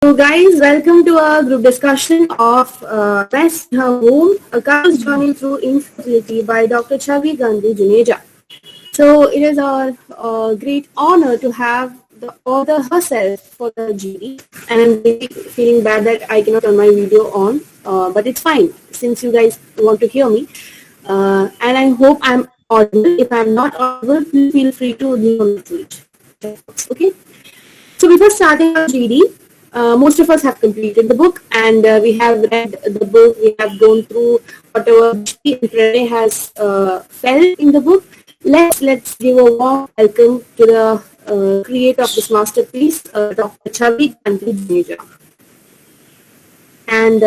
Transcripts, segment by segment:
So guys, welcome to our group discussion of Rest in Her Womb, a couple's journey through infertility by Dr. Chhavi Gandhi Juneja. So it is our great honor to have the author herself for the GD, and I'm really feeling bad that I cannot turn my video on, but it's fine since you guys want to hear me, and I hope I'm audible. If I'm not audible, please feel free to leave a message. Okay. So before starting our GD, most of us have completed the book, and we have read the book. We have gone through whatever Drishti and Pranay has felt in the book. Let's give a warm welcome to the creator of this masterpiece, Dr. Chhavi Gandhi Juneja. And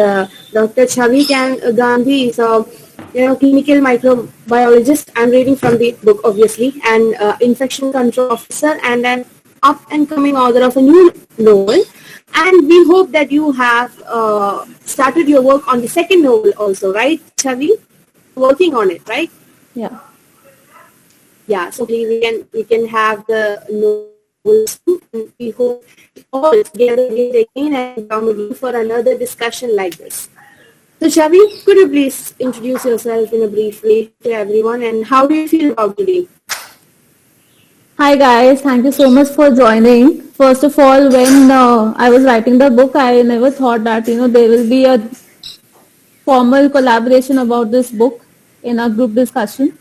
Dr. Chhavi Gandhi is a clinical microbiologist. I'm reading from the book, obviously, and infection control officer, and an up-and-coming author of a new novel. And we hope that you have started your work on the second novel also, right, Chhavi? Working on it, right? Yeah. Yeah, so please we can have the novels too, and we hope all together again and come again for another discussion like this. So Chhavi, could you please introduce yourself in a brief way to everyone, and how do you feel about today? Hi guys, thank you so much for joining. First of all, when I was writing the book, I never thought that there will be a formal collaboration about this book in a group discussion.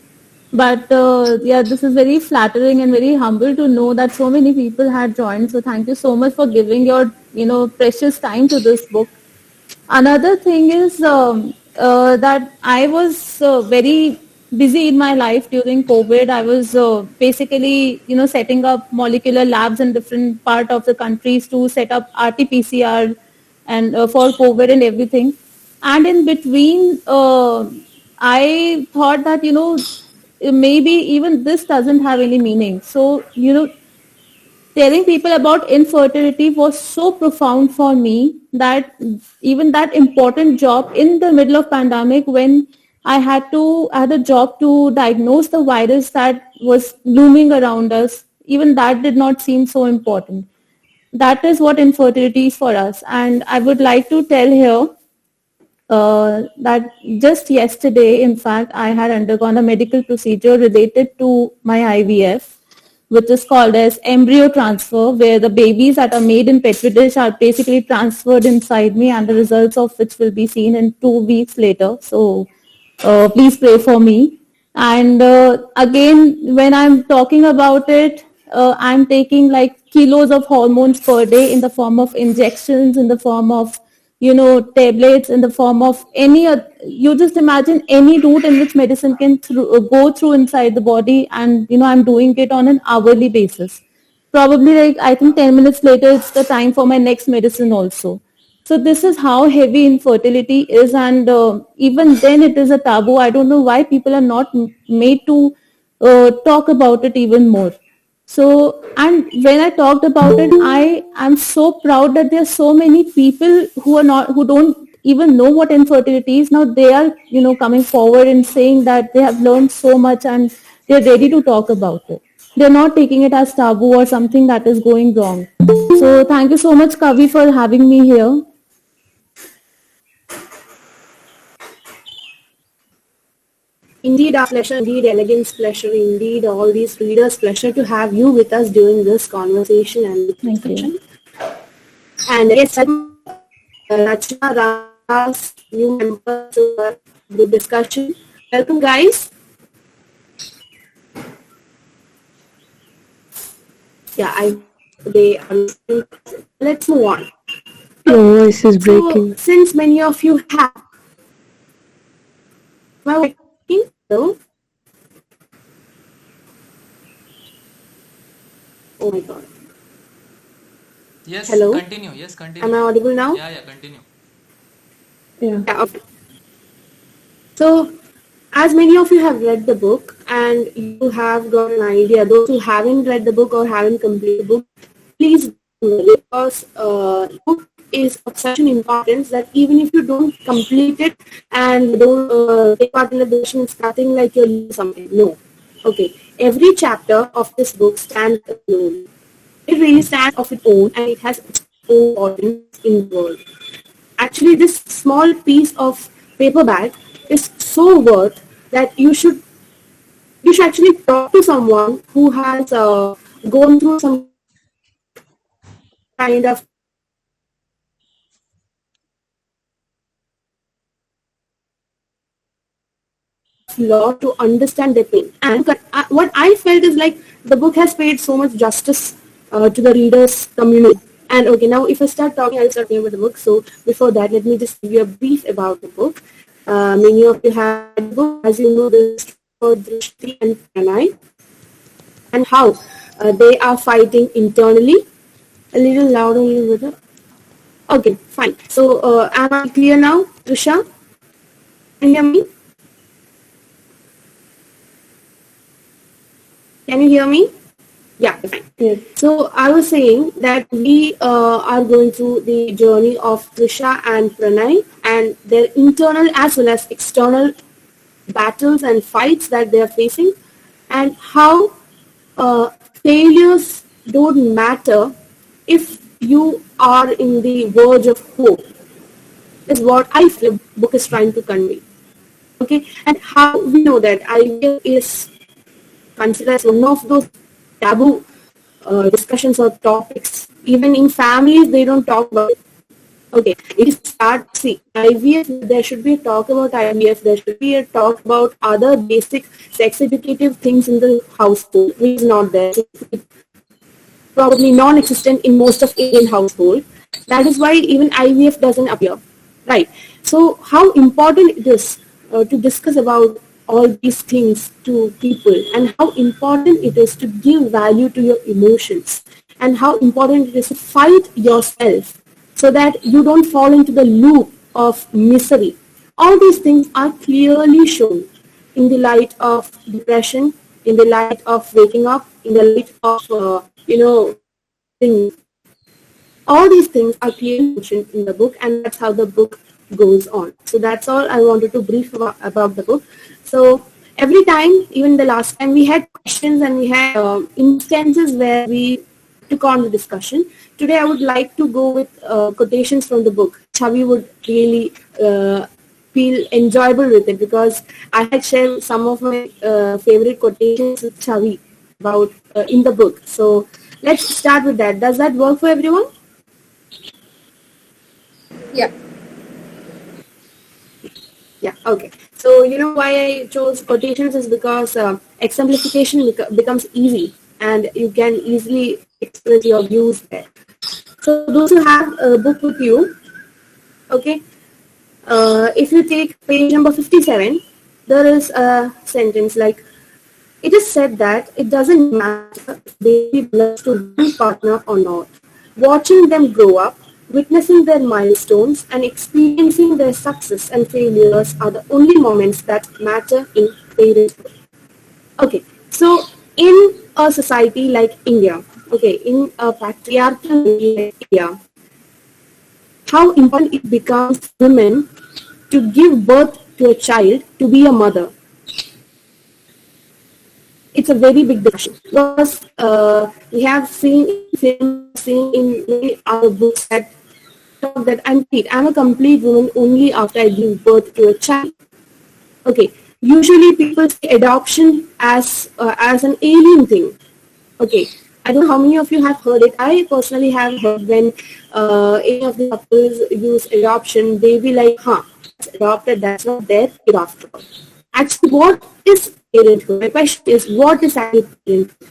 But this is very flattering and very humble to know that so many people had joined. So thank you so much for giving your precious time to this book. Another thing is that I was very busy in my life during COVID. I was basically, setting up molecular labs in different part of the countries to set up RT-PCR and for COVID and everything. And in between, I thought that, maybe even this doesn't have any meaning. So, telling people about infertility was so profound for me that even that important job in the middle of pandemic, when I had a job to diagnose the virus that was looming around us, even that did not seem so important. That is what infertility is for us. And I would like to tell here that just yesterday, in fact, I had undergone a medical procedure related to my IVF, which is called as embryo transfer, where the babies that are made in petri dish are basically transferred inside me, and the results of which will be seen in 2 weeks later. So please pray for me. And again, when I'm talking about it, I'm taking like kilos of hormones per day in the form of injections, in the form of tablets, in the form of you just imagine any route in which medicine can go through inside the body, and I'm doing it on an hourly basis. Probably like I think 10 minutes later, it's the time for my next medicine also. So this is how heavy infertility is, and even then it is a taboo. I don't know why people are not made to talk about it even more. So, and when I talked about it, I am so proud that there are so many people who don't even know what infertility is. Now they are, coming forward and saying that they have learned so much and they're ready to talk about it. They're not taking it as taboo or something that is going wrong. So thank you so much, Kavi, for having me here. Indeed, our pleasure, indeed, elegance pleasure, indeed, all these readers' pleasure to have you with us during this conversation and discussion. And yes, Rachna Ras, new member to the discussion. Welcome, guys. Yeah, let's move on. Your voice is breaking. So, since many of you have, hello? Oh my God. Yes, hello? Continue. Yes, continue. Am I audible now? Yeah, continue. Yeah, okay. So, as many of you have read the book and you have got an idea, those who haven't read the book or haven't completed the book, please do, because the book is of such an importance that even if you don't complete it and don't take part in the discussion, it's nothing like you're learning something. No. Okay. Every chapter of this book stands alone. It really stands of its own, and it has its importance in the world. Actually, this small piece of paper bag is so worth that you should actually talk to someone who has gone through some kind of law to understand the pain. And what I felt is like the book has paid so much justice to the readers community. And okay, now if I start talking, I'll start talking about the book. So before that, let me just give you a brief about the book. Many of you have read the book. As you know, this is a story about Drishti and Pranay and how they are fighting internally. A little louder, a little bit. Okay, fine. So am I clear now, Trisha? Can you hear me? Can you hear me? Yeah, fine. Yes. So I was saying that we are going through the journey of Trisha and Pranay and their internal as well as external battles and fights that they are facing, and how failures don't matter if you are in the verge of hope, is what I feel the book is trying to convey. Okay, and how we know that IVF is considered as one of those taboo discussions or topics. Even in families, they don't talk about it. Okay, it is start. See, IVF. There should be a talk about IVF. There should be a talk about other basic sex educative things in the household, which is not there. It's probably non-existent in most of Indian household. That is why even IVF doesn't appear, right? So how important it is to discuss about all these things to people, and how important it is to give value to your emotions, and how important it is to fight yourself so that you don't fall into the loop of misery. All these things are clearly shown in the light of depression, in the light of waking up, in the light of things. All these things are clearly mentioned in the book, and that's how the book goes on. So that's all I wanted to brief about the book. So every time, even the last time, we had questions and we had instances where we took on the discussion. Today I would like to go with quotations from the book. Chhavi would really feel enjoyable with it, because I had shared some of my favorite quotations with Chhavi about in the book. So let's start with that. Does that work for everyone? Yeah. Yeah, okay. So you know why I chose quotations is because exemplification becomes easy, and you can easily express your views there. So those who have a book with you, okay, if you take page number 57, there is a sentence like, it is said that it doesn't matter if baby belongs to one partner or not. Watching them grow up, witnessing their milestones, and experiencing their success and failures are the only moments that matter in parenthood. Okay, so in a society like India, okay, in a patriarchal society like India, how important it becomes for women to give birth to a child to be a mother. It's a very big discussion, because we have seen in film, seen in many other books that talk that I'm a complete woman only after I give birth to a child. Okay, usually people see adoption as an alien thing. Okay, I don't know how many of you have heard it. I personally have heard when any of the couples use adoption, they be like, huh, that's adopted, that's not their kid after all. Actually, what is parenthood? My question is, what is actually parenthood?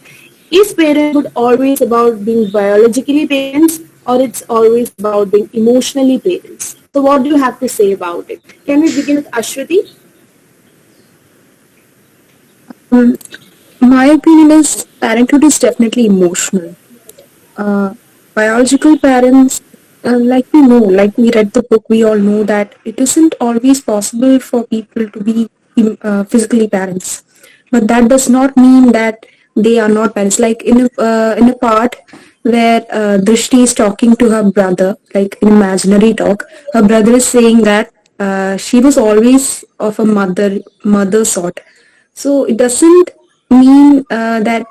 Is parenthood always about being biologically parents, or it's always about being emotionally parents? So what do you have to say about it? Can we begin with Ashwati? Um, my opinion is parenthood is definitely emotional. Biological parents, like we know, like we read the book, we all know that it isn't always possible for people to be physically parents. But that does not mean that they are not parents. Like in a part where Drishti is talking to her brother, like in imaginary talk, her brother is saying that she was always of a mother sort. So it doesn't mean that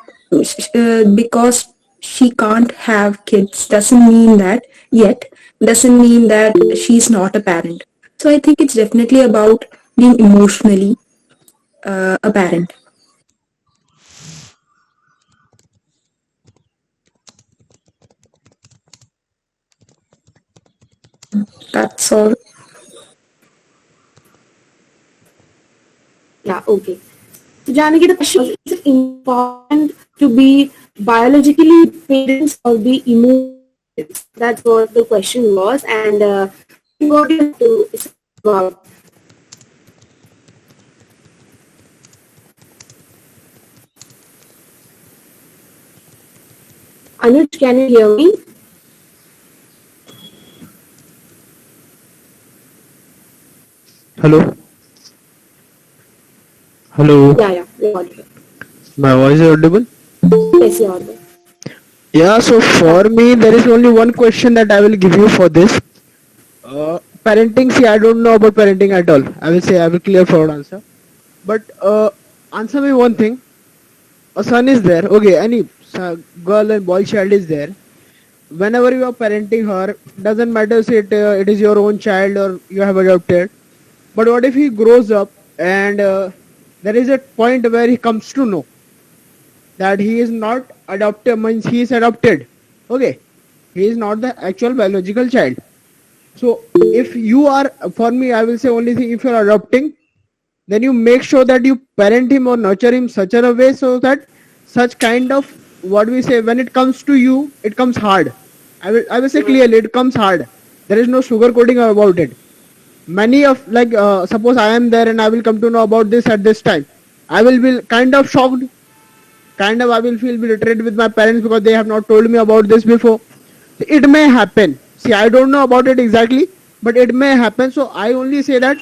because she can't have kids doesn't mean that yet doesn't mean that she's not a parent. So I think it's definitely about being emotionally a parent. That's all. Yeah, okay. So, Janaki, the question was, is it important to be biologically parents or be emotional parents? That's what the question was. And what do you have to say about? Anuj, can you hear me? Hello, hello. Yeah, yeah, you're audible. My voice is audible. Yes, you're audible. Yeah. So for me, there is only one question that I will give you for this. Parenting. See, I don't know about parenting at all. I will say I will clear forward answer. But answer me one thing. A son is there. Okay, any girl and boy child is there. Whenever you are parenting her, doesn't matter if it is your own child or you have adopted. But what if he grows up and there is a point where he comes to know that he is not adopted, means he is adopted. Okay, he is not the actual biological child. So if you are, for me, I will say only thing, if you are adopting, then you make sure that you parent him or nurture him such a way so that such kind of, what we say, when it comes to you, it comes hard. I will say clearly, it comes hard. There is no sugar coating about it. Many of, like, suppose I am there and I will come to know about this at this time, I will be kind of shocked, kind of I will feel betrayed with my parents because they have not told me about this before. It may happen. See, I don't know about it exactly, but it may happen. So I only say that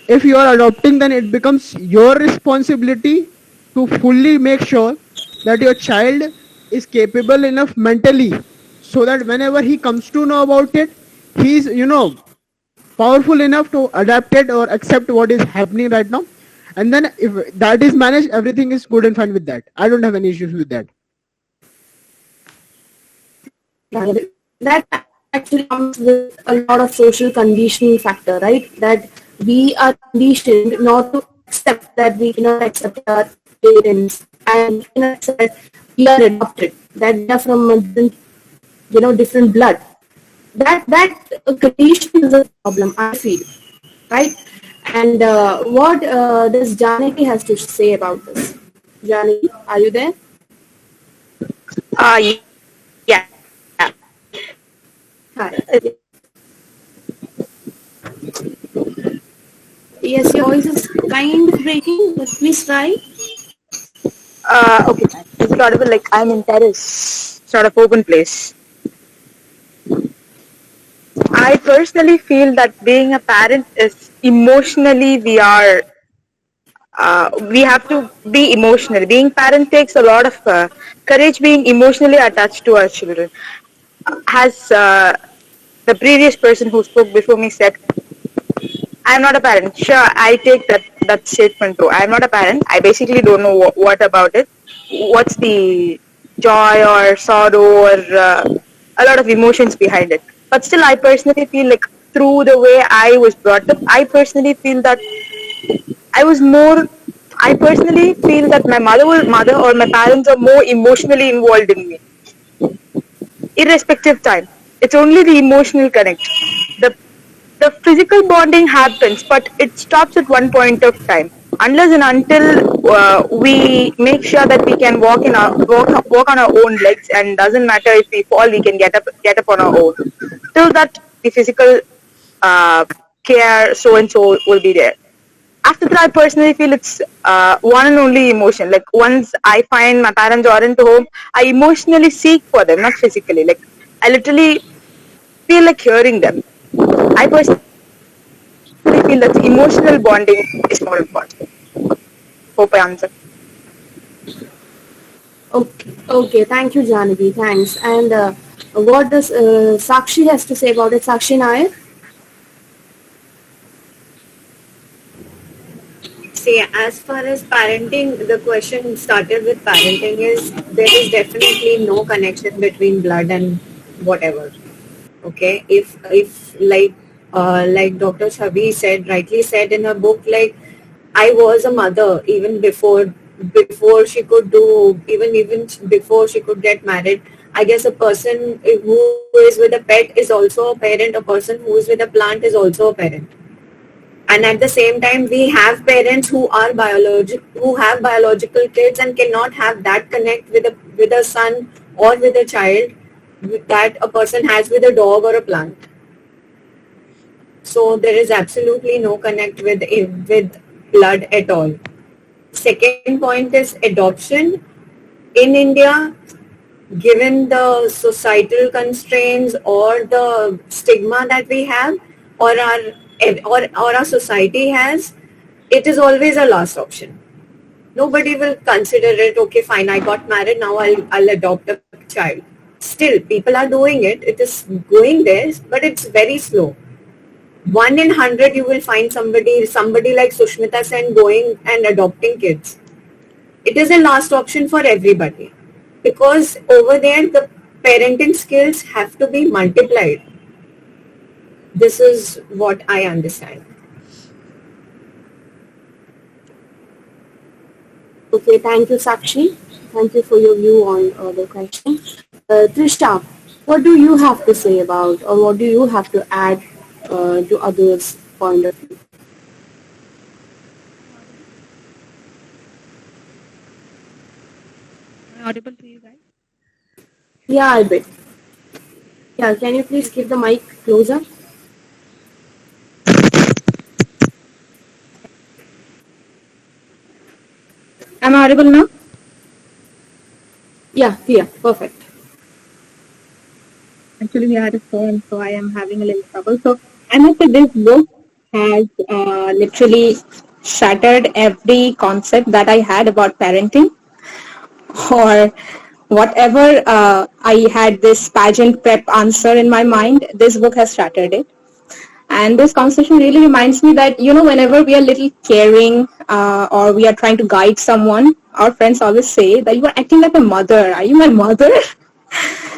if you are adopting, then it becomes your responsibility to fully make sure that your child is capable enough mentally so that whenever he comes to know about it, he's, powerful enough to adapt it or accept what is happening right now. And then if that is managed, everything is good and fine with that. I don't have any issues with that. Yeah, that actually comes with a lot of social conditioning factor, right? That we are conditioned not to accept that we cannot accept our parents and we cannot accept that we are adopted, that we are from a different, different blood. That condition is a problem, I feel, right? And what does Janaki has to say about this? Janaki, are you there? Yeah. Hi. Yes, your voice is kind of breaking, but please try. Okay. Is it audible? Like I'm in terrace, sort of open place. I personally feel that being a parent is emotionally we have to be emotional. Being parent takes a lot of courage. Being emotionally attached to our children, as the previous person who spoke before me said, I'm not a parent. Sure, I take that statement too. I'm not a parent. I basically don't know what about it. What's the joy or sorrow or a lot of emotions behind it. But still, I personally feel like through the way I was brought up, I personally feel that I was more. I personally feel that my mother or my parents are more emotionally involved in me, irrespective time. It's only the emotional connect. The the physical bonding happens, but it stops at one point of time. Unless and until we make sure that we can walk on our own legs, and doesn't matter if we fall, we can get up on our own. Till that, the physical uh, care, so and so, will be there. After that, I personally feel it's one and only emotion. Like once I find my parents aren't home, I emotionally seek for them, not physically. Like I literally feel like hearing them. I personally feel that emotional bonding is more important. Hope I answered. Okay. Thank you, Janaki. Thanks. And what does Sakshi has to say about it? Sakshi Nair? See, as far as parenting, the question started with parenting is there is definitely no connection between blood and whatever. Okay, if like Dr. Chhavi said, rightly said in her book, like I was a mother even before she could do even before she could get married. I guess a person who is with a pet is also a parent. A person who is with a plant is also a parent. And at the same time, we have parents who have biological kids and cannot have that connect with a son or with a child that a person has with a dog or a plant. So there is absolutely no connect with blood at all. Second point is adoption. In India, given the societal constraints or the stigma that we have or our society has, it is always a last option. Nobody will consider it, okay, fine, I got married, now I'll adopt a child. Still, people are doing it. It is going there, but it's very slow. 1 in 100 you will find somebody like Sushmita Sen going and adopting kids. It is a last option for everybody because over there the parenting skills have to be multiplied. This is what I understand. Okay, thank you, Sakshi. Thank you for your view on the question. Trishta, what do you have to say about, or what do you have to add to others' point of view? Am I audible to you guys? Yeah, Albert. Yeah, can you please keep the mic closer? Am I audible now? Yeah, perfect. Actually, we had a phone, so I am having a little trouble. So I must say this book has literally shattered every concept that I had about parenting or whatever I had this pageant prep answer in my mind. This book has shattered it. And this conversation really reminds me that, whenever we are little caring or we are trying to guide someone, our friends always say that you are acting like a mother. Are you my mother?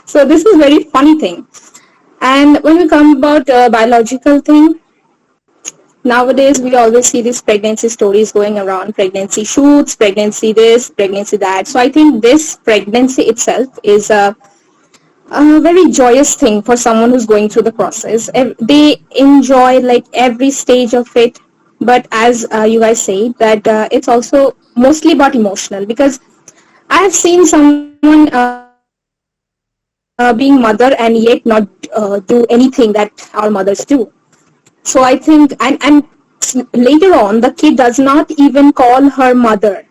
So this is very funny thing. And when we come about biological thing, nowadays we always see these pregnancy stories going around, pregnancy shoots, pregnancy this, pregnancy that. So I think this pregnancy itself is a very joyous thing for someone who's going through the process. They enjoy like every stage of it, but as you guys say, that it's also mostly about emotional because I have seen someone being mother and yet not do anything that our mothers do. So I think, and later on, the kid does not even call her mother.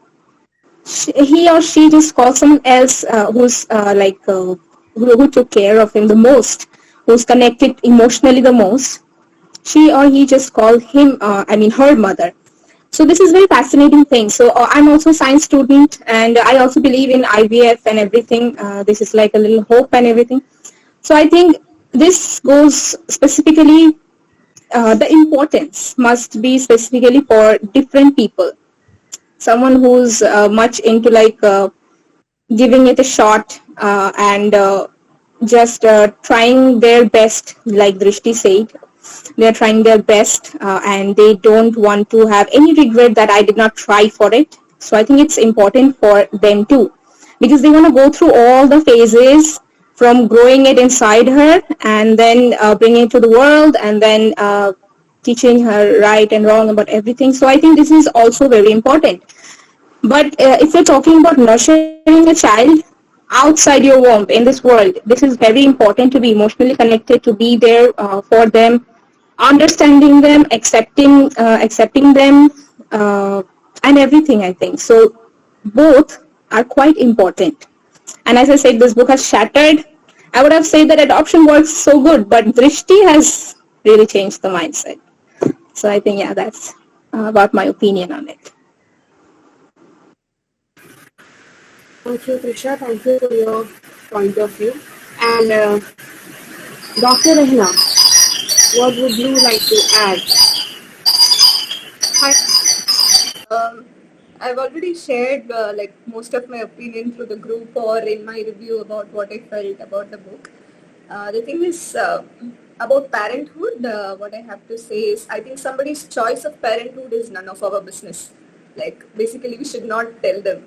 He or she just calls someone else who took care of him the most, who's connected emotionally the most. She or he just called her mother. So this is very fascinating thing. So I'm also a science student and I also believe in IVF and everything. This is like a little hope and everything. So I think this goes specifically, the importance must be specifically for different people. Someone who's much into giving it a shot and just trying their best, like Drishti said. They are trying their best and they don't want to have any regret that I did not try for it. So I think it's important for them too because they want to go through all the phases from growing it inside her and then bringing it to the world and then teaching her right and wrong about everything. So I think this is also very important. But if you're talking about nurturing a child outside your womb in this world, this is very important to be emotionally connected, to be there for them, understanding them, accepting them, and everything. I think so. Both are quite important. And as I said, this book has shattered. I would have said that adoption works so good, but Drishti has really changed the mindset. So I think that's about my opinion on it. Thank you, Trisha. Thank you for your point of view. And Dr. Rehna, what would you like to add? Hi. I've already shared most of my opinion through the group or in my review about what I felt about the book. The thing is about parenthood, what I have to say is I think somebody's choice of parenthood is none of our business. Like basically we should not tell them.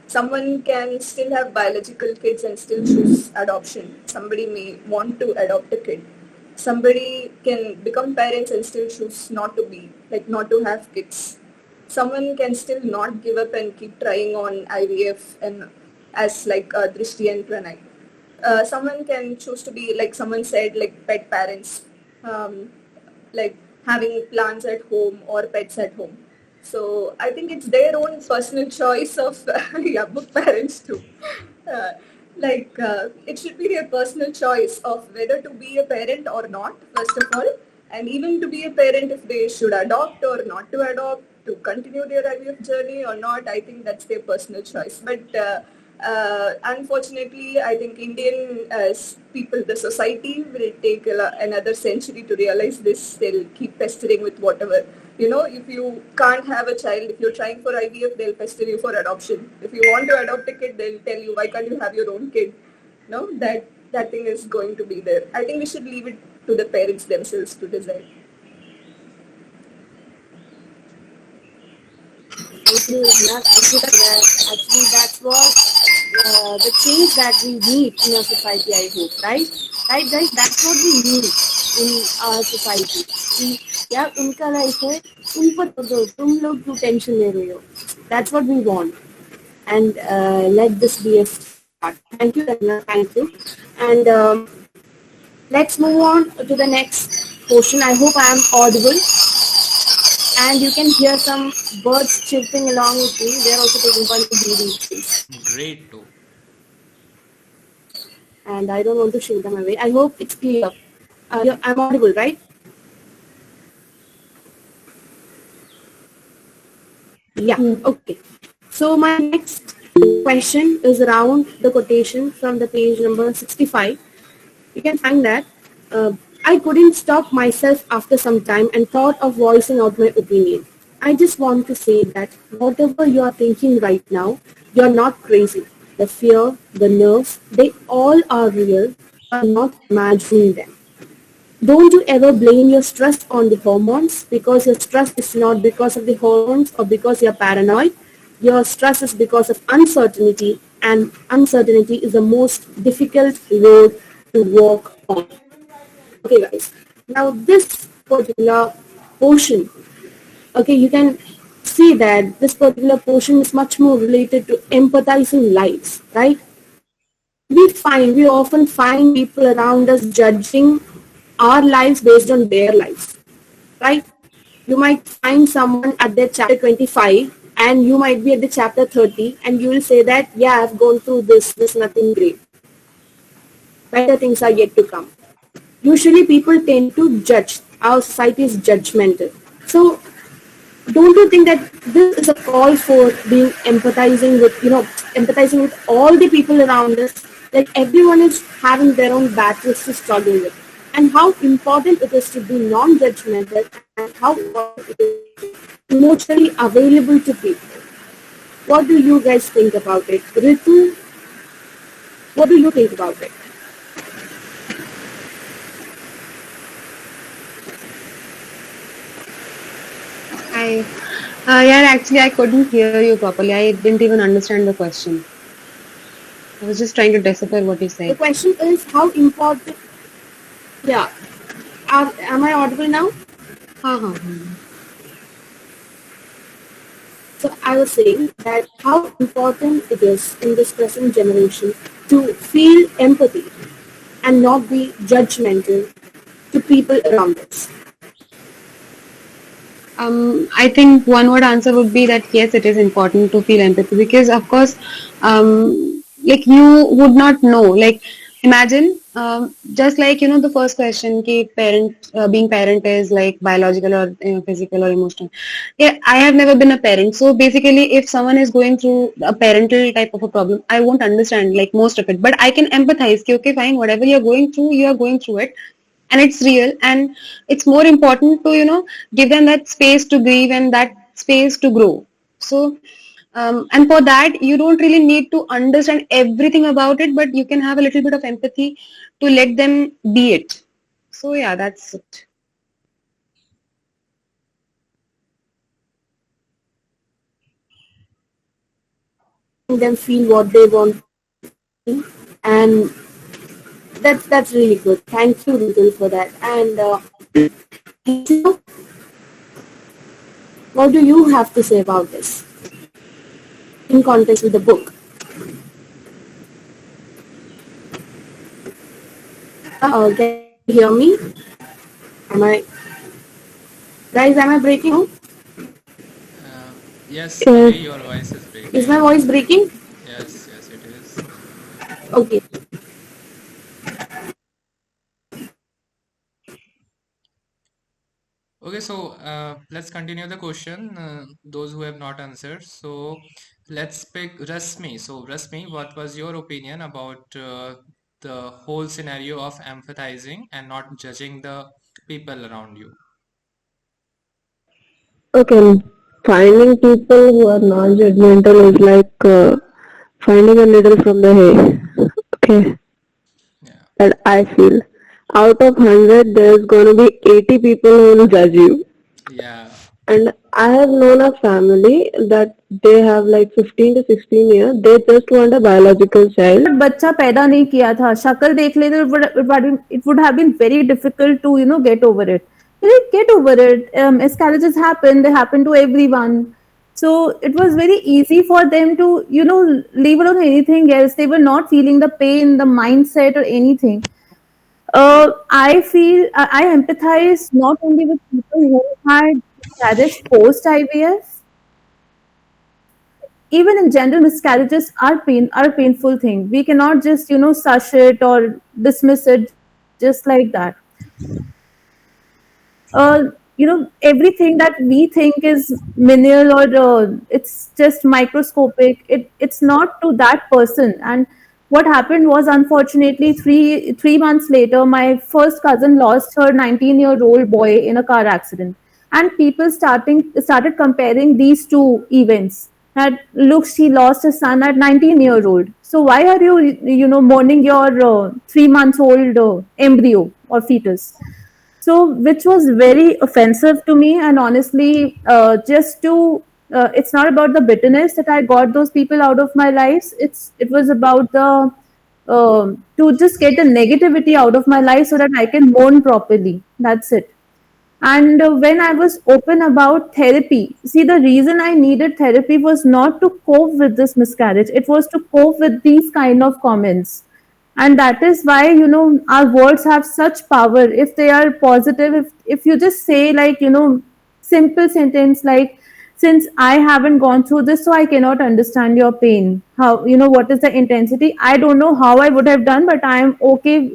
Someone can still have biological kids and still choose adoption. Somebody may want to adopt a kid. Somebody can become parents and still choose not to be, like not to have kids. Someone can still not give up and keep trying on IVF and as like Drishti and Pranay. Someone can choose to be like someone said like pet parents, like having plants at home or pets at home. So I think it's their own personal choice of yeah, book parents too. Uh, it should be their personal choice of whether to be a parent or not, first of all, and even to be a parent if they should adopt or not to adopt, to continue their IVF journey or not. I think that's their personal choice. But unfortunately, I think Indian people, the society will take another century to realize this. They'll keep pestering with whatever. You know, if you can't have a child, if you're trying for IVF, they'll pester you for adoption. If you want to adopt a kid, they'll tell you, why can't you have your own kid? No, that thing is going to be there. I think we should leave it to the parents themselves to decide. Thank you, Rana. Thank you for that. Actually, that's what the change that we need in our society, I hope, right? Right, guys? That's what we need in our society. कि यार उनका life है उन पर कर दो तुम लोग क्यों टेंशन ले रहे हो that's what we want and let this be a start. Thank you, Rana. Thank you. And let's move on to the next portion. I hope I am audible. And you can hear some birds chirping along with me. They're also taking part in the breeding phase. Great too. And I don't want to shake them away. I hope it's clear. I'm audible, right? Yeah, okay. So my next question is around the quotation from the page number 65. You can find that. I couldn't stop myself after some time and thought of voicing out my opinion. I just want to say that whatever you are thinking right now, you're not crazy. The fear, the nerves, they all are real. You are not imagining them. Don't you ever blame your stress on the hormones because your stress is not because of the hormones or because you're paranoid. Your stress is because of uncertainty, and uncertainty is the most difficult road to walk on. Okay, guys. Now, this particular portion, okay, you can see that this particular portion is much more related to empathizing lives, right? We often find people around us judging our lives based on their lives, right? You might find someone at their chapter 25 and you might be at the chapter 30 and you will say that, yeah, I've gone through this, nothing great. Better things are yet to come. Usually people tend to judge. Our society is judgmental. So don't you think that this is a call for being empathizing with all the people around us? Like everyone is having their own battles to struggle with. And how important it is to be non-judgmental and how important it is to be emotionally available to people. What do you guys think about it? Ritu, what do you think about it? Actually, I couldn't hear you properly. I didn't even understand the question. I was just trying to decipher what you said. The question is how important. Yeah. Am I audible now? So I was saying that how important it is in this present generation to feel empathy and not be judgmental to people around us. I think one word answer would be that yes, it is important to feel empathy because, of course, like you would not know. Like imagine, just like the first question, ki being parent is like biological or physical or emotional. Yeah, I have never been a parent, so basically, if someone is going through a parental type of a problem, I won't understand like most of it, but I can empathize. Ki, okay, fine, whatever you are going through it. And it's real, and it's more important to give them that space to grieve and that space to grow. So and for that you don't really need to understand everything about it, but you can have a little bit of empathy to let them be it. So yeah, that's it. Them feel what they want to feel, and that's really good. Thank you, Ritul, for that. And Geeta, what do you have to say about this in context with the book? Can you hear me? Am I guys? Am I breaking out? Yes, Chhavi, your voice is Is my breaking. voice breaking? Yes, yes, it is. Okay. Okay, so let's continue the question. Those who have not answered. So let's pick Rasmi. So Rasmi, what was your opinion about the whole scenario of empathizing and not judging the people around you? Okay, finding people who are non-judgmental is like finding a needle from the hay. Okay, Yeah, that I feel. Out of 100, there's gonna be 80 people who will judge you. yeah, And I have known a family that they have like 15 to 16 years. They just want a biological child. बच्चा पैदा नहीं किया था शक्ल देख लेते it would have been very difficult to get over it. Get over it. Miscarriages happen, they happen to everyone. So it was very easy for them to leave alone anything else. They were not feeling the pain, the mindset or anything. I feel I empathize not only with people who had miscarriage post IVF. Even in general, miscarriages are a painful thing. We cannot just sush it or dismiss it just like that. Everything that we think is menial or it's just microscopic, it's not to that person. And what happened was, unfortunately, three months later, my first cousin lost her 19-year-old boy in a car accident. And people started comparing these two events. That look, she lost her son at 19-year-old. So why are you mourning your 3 months old embryo or fetus? So which was very offensive to me. And honestly, just to it's not about the bitterness that I got those people out of my lives. It was about the to just get the negativity out of my life so that I can mourn properly. That's it. And when I was open about therapy, see, the reason I needed therapy was not to cope with this miscarriage, it was to cope with these kind of comments. And that is why, our words have such power if they are positive. If you just say, like, simple sentence like, since I haven't gone through this, so I cannot understand your pain. How, what is the intensity? I don't know how I would have done, but I am okay.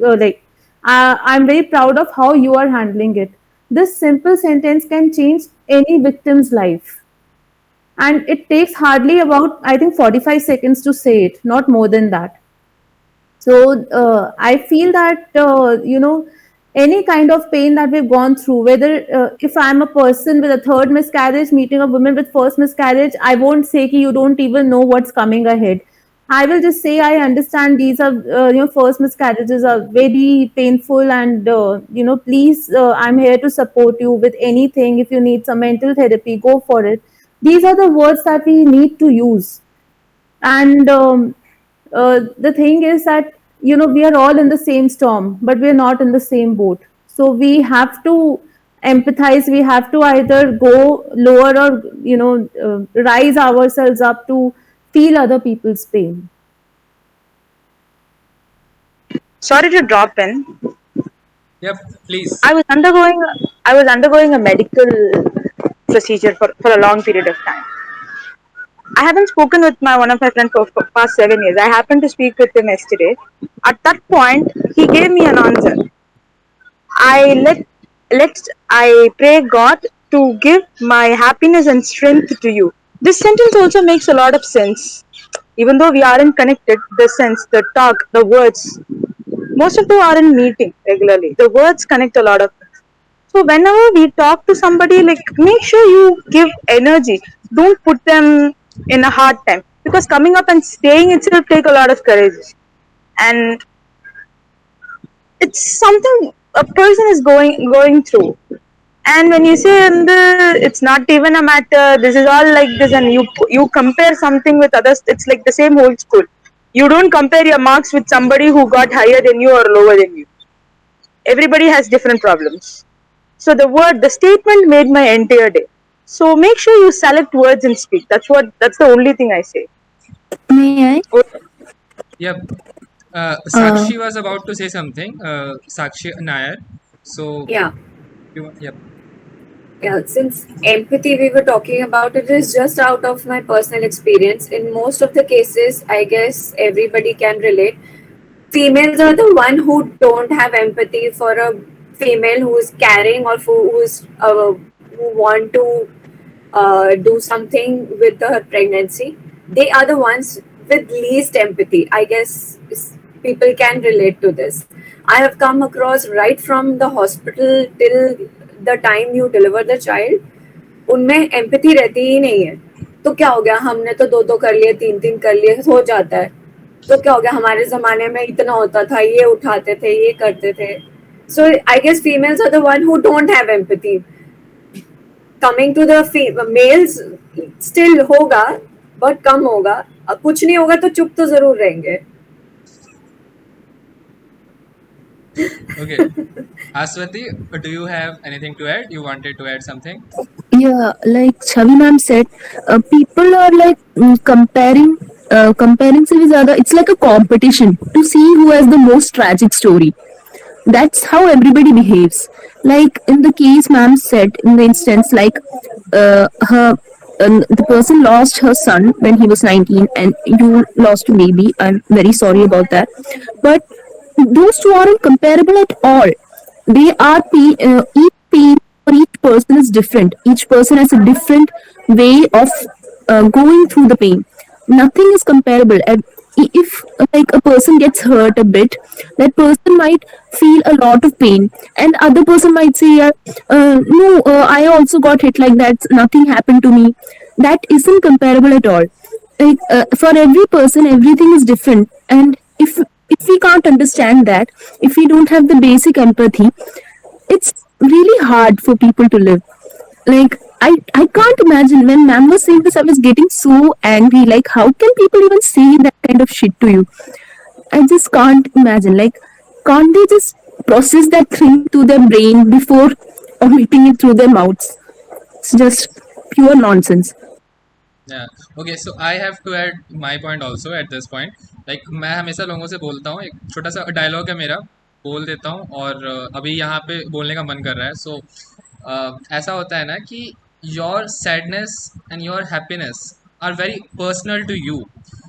I'm very proud of how you are handling it. This simple sentence can change any victim's life. And it takes hardly about, I think, 45 seconds to say it, not more than that. So I feel that, any kind of pain that we've gone through, whether if I'm a person with a third miscarriage meeting a woman with first miscarriage, I won't say ki you don't even know what's coming ahead. I will just say I understand these are, first miscarriages are very painful, and please, I'm here to support you with anything. If you need some mental therapy, go for it. These are the words that we need to use. And the thing is that we are all in the same storm, but we are not in the same boat. So we have to empathize. We have to either go lower or rise ourselves up to feel other people's pain. Sorry to drop in. yep, please. I was undergoing a medical procedure for a long period of time. I haven't spoken with my one of my friends for past 7 years. I happened to speak with him yesterday. At that point, he gave me an answer. I pray God to give my happiness and strength to you. This sentence also makes a lot of sense. Even though we aren't connected, the sense, the talk, the words, most of them aren't meeting regularly. The words connect a lot of things. So whenever we talk to somebody, like, make sure you give energy. Don't put them in a hard time, because coming up and staying itself take a lot of courage. And it's something a person is going through. And when you say in the, it's not even a matter, this is all like this, and you compare something with others, it's like the same old school. You don't compare your marks with somebody who got higher than you or lower than you. Everybody has different problems. So the statement made my entire day. So make sure you select words and speak. That's the only thing I say. May I? Yep. Uh, Sakshi was about to say something. Sakshi Nair. So, Yeah. yep. Yeah, since empathy we were talking about, it is just out of my personal experience. In most of the cases, I guess everybody can relate. Females are the one who don't have empathy for a female who is carrying or who want to do something with her pregnancy. They are the ones with least empathy. I guess people can relate to this. I have come across right from the hospital till the time you deliver the child, उनमें empathy रहती ही नहीं है. तो क्या हो गया, हमने तो दो दो कर लिए, तीन तीन कर लिए, हो जाता है. तो क्या हो गया, हमारे जमाने में इतना होता था, ये उठाते थे, ये करते थे. So I guess females are the one who don't have empathy. Coming to the males, still होगा, but कम होगा. अब कुछ नहीं होगा तो चुप तो जरूर रहेंगे. Okay. Aswati, do you have anything to add? You wanted to add something? yeah, like Chhavi ma'am said, people are like comparing से भी ज़्यादा. It's like a competition to see who has the most tragic story. That's how everybody behaves. Like in the case ma'am said, in the instance, like her the person lost her son when he was 19 and you lost a baby. I'm very sorry about that, but those two aren't comparable at all. They are each pain for each person is different. Each person has a different way of going through the pain. Nothing is comparable. And if like a person gets hurt a bit, that person might feel a lot of pain, and other person might say, "No, I also got hit like that. Nothing happened to me." That isn't comparable at all. Like for every person, everything is different, and if we can't understand that, if we don't have the basic empathy, it's really hard for people to live. Like I can't imagine when ma'am was saying this, I was getting so angry. Like how can people even say that kind of shit to you? I just can't imagine. Like can't they just process that thing to their brain before omitting it through their mouths? It's just pure nonsense. Yeah. Okay, so I have to add my point also at this point. Like मैं हमेशा लोगों से बोलता हूँ, एक छोटा सा dialogue है मेरा, बोल देता हूँ. और अभी यहाँ पे बोलने का मन कर रहा है. सो ऐसा होता है ना कि your sadness and your happiness are very personal to you.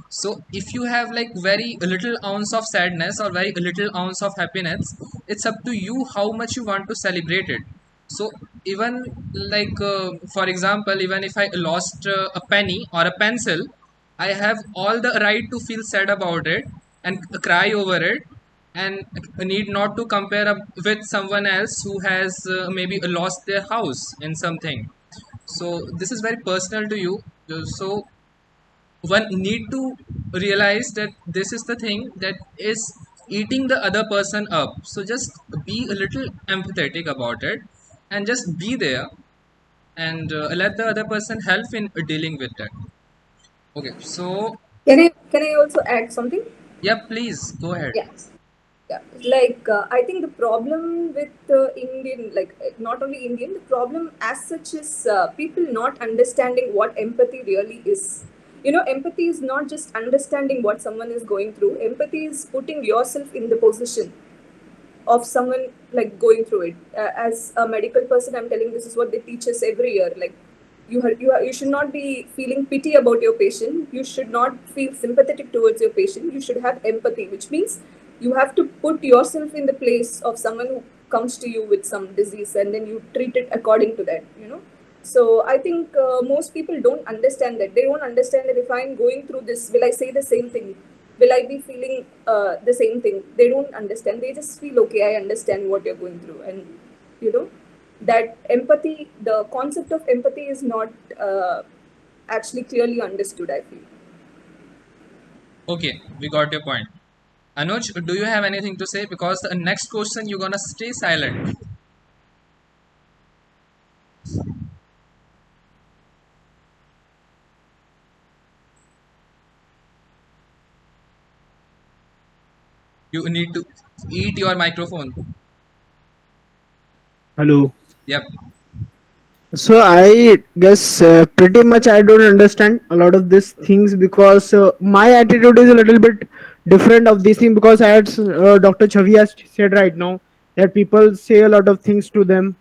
So if you have like very little ounce of sadness or very little ounce of happiness, it's up to you how much you want to celebrate it. So even like for example, even if I lost a penny or a pencil, I have all the right to feel sad about it and cry over it, and need not to compare up with someone else who has maybe lost their house in something. So this is very personal to you. So one need to realize that this is the thing that is eating the other person up. So just be a little empathetic about it and just be there, and let the other person help in dealing with that. Okay, so Can I also add something? yeah, please go ahead. Yeah. Yeah, like I think the problem with Indian, like not only Indian, the problem as such is people not understanding what empathy really is. You know, empathy is not just understanding what someone is going through. Empathy is putting yourself in the position of someone like going through it. As a medical person, I'm telling this is what they teach us every year. Like you should not be feeling pity about your patient. You should not feel sympathetic towards your patient. You should have empathy, which means you have to put yourself in the place of someone who comes to you with some disease, and then you treat it according to that. You know. So I think most people don't understand that. They don't understand that if I'm going through this, will I say the same thing? Will I be feeling the same thing? They don't understand. They just feel, okay, I understand what you're going through. And, you know, that empathy, the concept of empathy is not actually clearly understood, I feel. Okay, we got your point. Anuj, do you have anything to say? Because the next question you're gonna stay silent. You need to eat your microphone. Hello. Yep. So I guess pretty much I don't understand a lot of these things because my attitude is a little bit different of these things because I had Dr. Chhavi has said right now that people say a lot of things to them,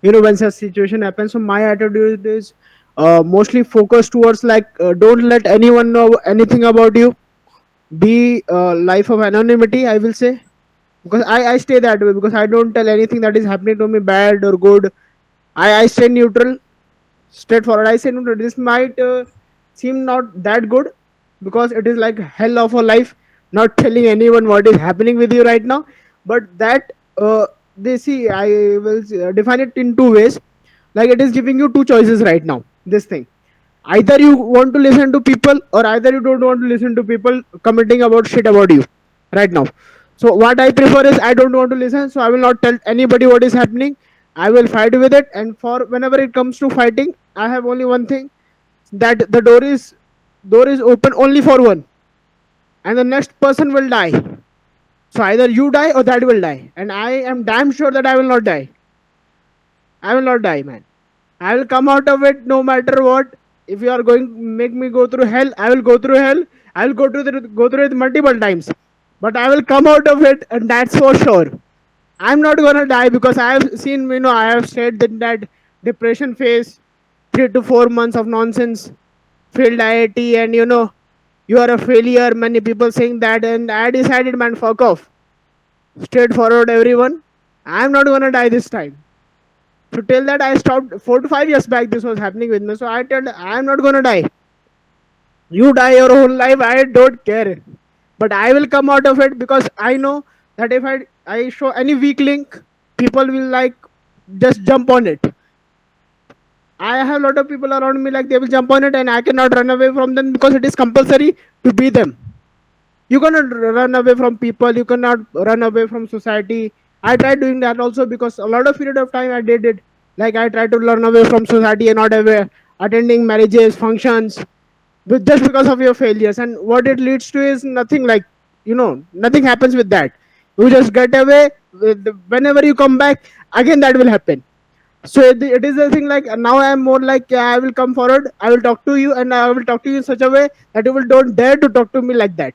when such situation happens. So my attitude is mostly focused towards like don't let anyone know anything about you. Be life of anonymity, I will say, because I stay that way because I don't tell anything that is happening to me, bad or good. I stay neutral, straightforward. I say no, this might seem not that good because it is like hell of a life, not telling anyone what is happening with you right now. But that they see, I will define it in two ways. Like it is giving you two choices right now. This thing, either you want to listen to people or either you don't want to listen to people commenting about shit about you right now. So what I prefer is I don't want to listen, so I will not tell anybody what is happening. I will fight with it, and for whenever it comes to fighting, I have only one thing, that the door is open only for one, and the next person will die. So either you die or that will die, and I am damn sure that I will not die. I will not die, man. I will come out of it no matter what. If you are going to make me go through hell, I will go through hell. I will go through it multiple times, but I will come out of it, and that's for sure. I'm not gonna die because I have seen, I have stayed in that depression phase, 3 to 4 months of nonsense, failed IIT, and you are a failure. Many people saying that, and I decided, man, fuck off. Straightforward, everyone. I'm not gonna die this time. So till that, I stopped 4 to 5 years back. This was happening with me. So I told, I'm not gonna die. You die your whole life. I don't care. But I will come out of it because I know that if I show any weak link, people will like just jump on it. I have a lot of people around me like they will jump on it, and I cannot run away from them because it is compulsory to be them. You cannot run away from people. You cannot run away from society. I tried doing that also because a lot of period of time I did it. Like I tried to run away from society and not away attending marriages, functions, but just because of your failures. And what it leads to is nothing, like nothing happens with that. You just get away. Whenever you come back again, that will happen. So it is a thing like now I am more like, yeah, I will come forward, I will talk to you, and I will talk to you in such a way that you will don't dare to talk to me like that.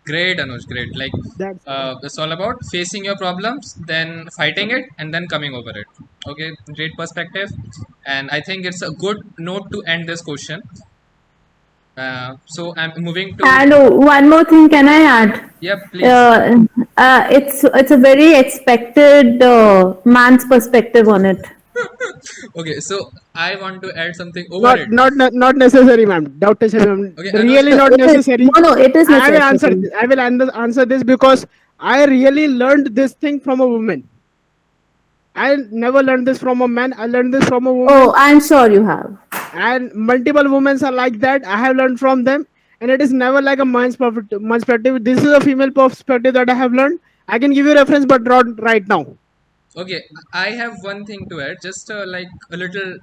Great, Anuj. Great. Like, That's it's all about facing your problems, then fighting it, and then coming over it. Okay, great perspective. And I think it's a good note to end this question. So I'm moving to. And one more thing, can I add? Yeah, please. It's a very expected man's perspective on it. Okay, so I want to add something over not it. not necessary, ma'am. Dr. Shabam, Okay, Anuj. really not necessary. No, it is I will answer necessary. this. I will answer this because I really learned this thing from a woman. I never learned this from a man. I learned this from a woman. Oh, I'm sure you have. And multiple women are like that. I have learned from them, and it is never like a man's perspective. This is a female perspective that I have learned. I can give you reference, but not right now. Okay, I have one thing to add, just like a little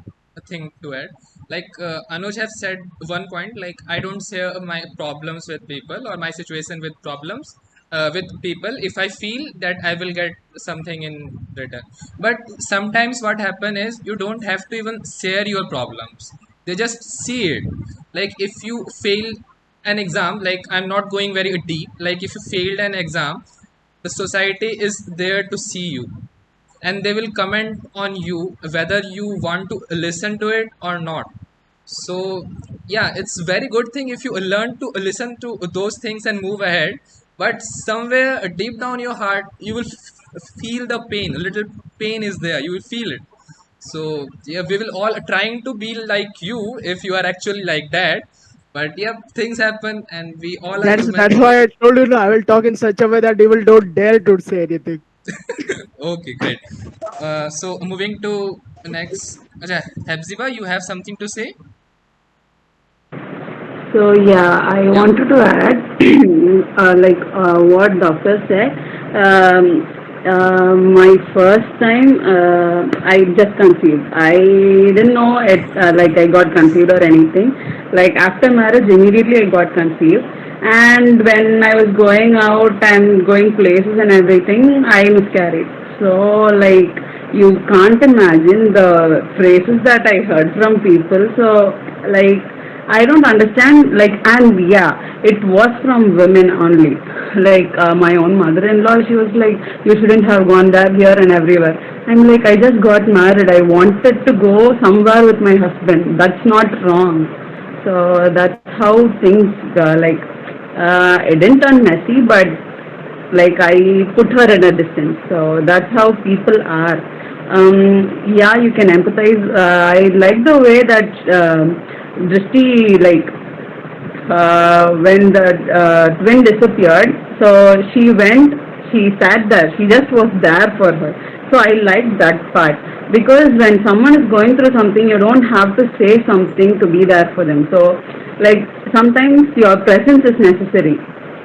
thing to add. Like Anuj have said one point, like I don't share my problems with people or my situation with problems with people if I feel that I will get something in return. But sometimes what happen is you don't have to even share your problems. They just see it. Like if you fail an exam, like I'm not going very deep. Like if you failed an exam, the society is there to see you, and they will comment on you whether you want to listen to it or not. So yeah, it's very good thing if you learn to listen to those things and move ahead, but somewhere deep down your heart you will feel the pain. A little pain is there, you will feel it. So yeah, we will all trying to be like you if you are actually like that, but yeah, things happen and we all are human. That's why I told you, no, I will talk in such a way that you will don't dare to say anything. Okay, great. So moving to next. Acha, Hepzibah, you have something to say? So yeah, I Yeah. wanted to add what doctor said. My first time, I just conceived. I didn't know it. Like I got conceived or anything. Like after marriage, immediately I got conceived. And when I was going out and going places and everything, I miscarried. So like you can't imagine the phrases that I heard from people. So like I don't understand, like, and yeah, it was from women only. Like, my own mother-in-law, she was like, you shouldn't have gone there, here, and everywhere. I'm like, I just got married. I wanted to go somewhere with my husband. That's not wrong. So that's how things, it didn't turn messy, but like I put her at a distance. So that's how people are. Yeah, you can empathize. I like the way that Drishti, like when the twin disappeared, so she went, she sat there, she just was there for her. So I like that part because when someone is going through something, you don't have to say something to be there for them. So, like sometimes your presence is necessary,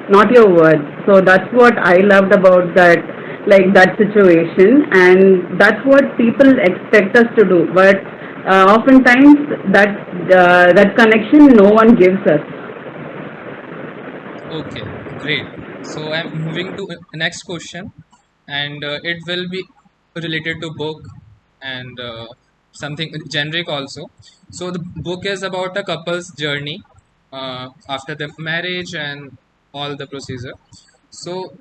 not your words. So that's what I loved about that, like that situation, and that's what people expect us to do. But oftentimes that connection no one gives us. Okay, great. So I'm moving to next question, and it will be related to book and something generic also. So the book is about a couple's journey after the marriage and all the procedure. So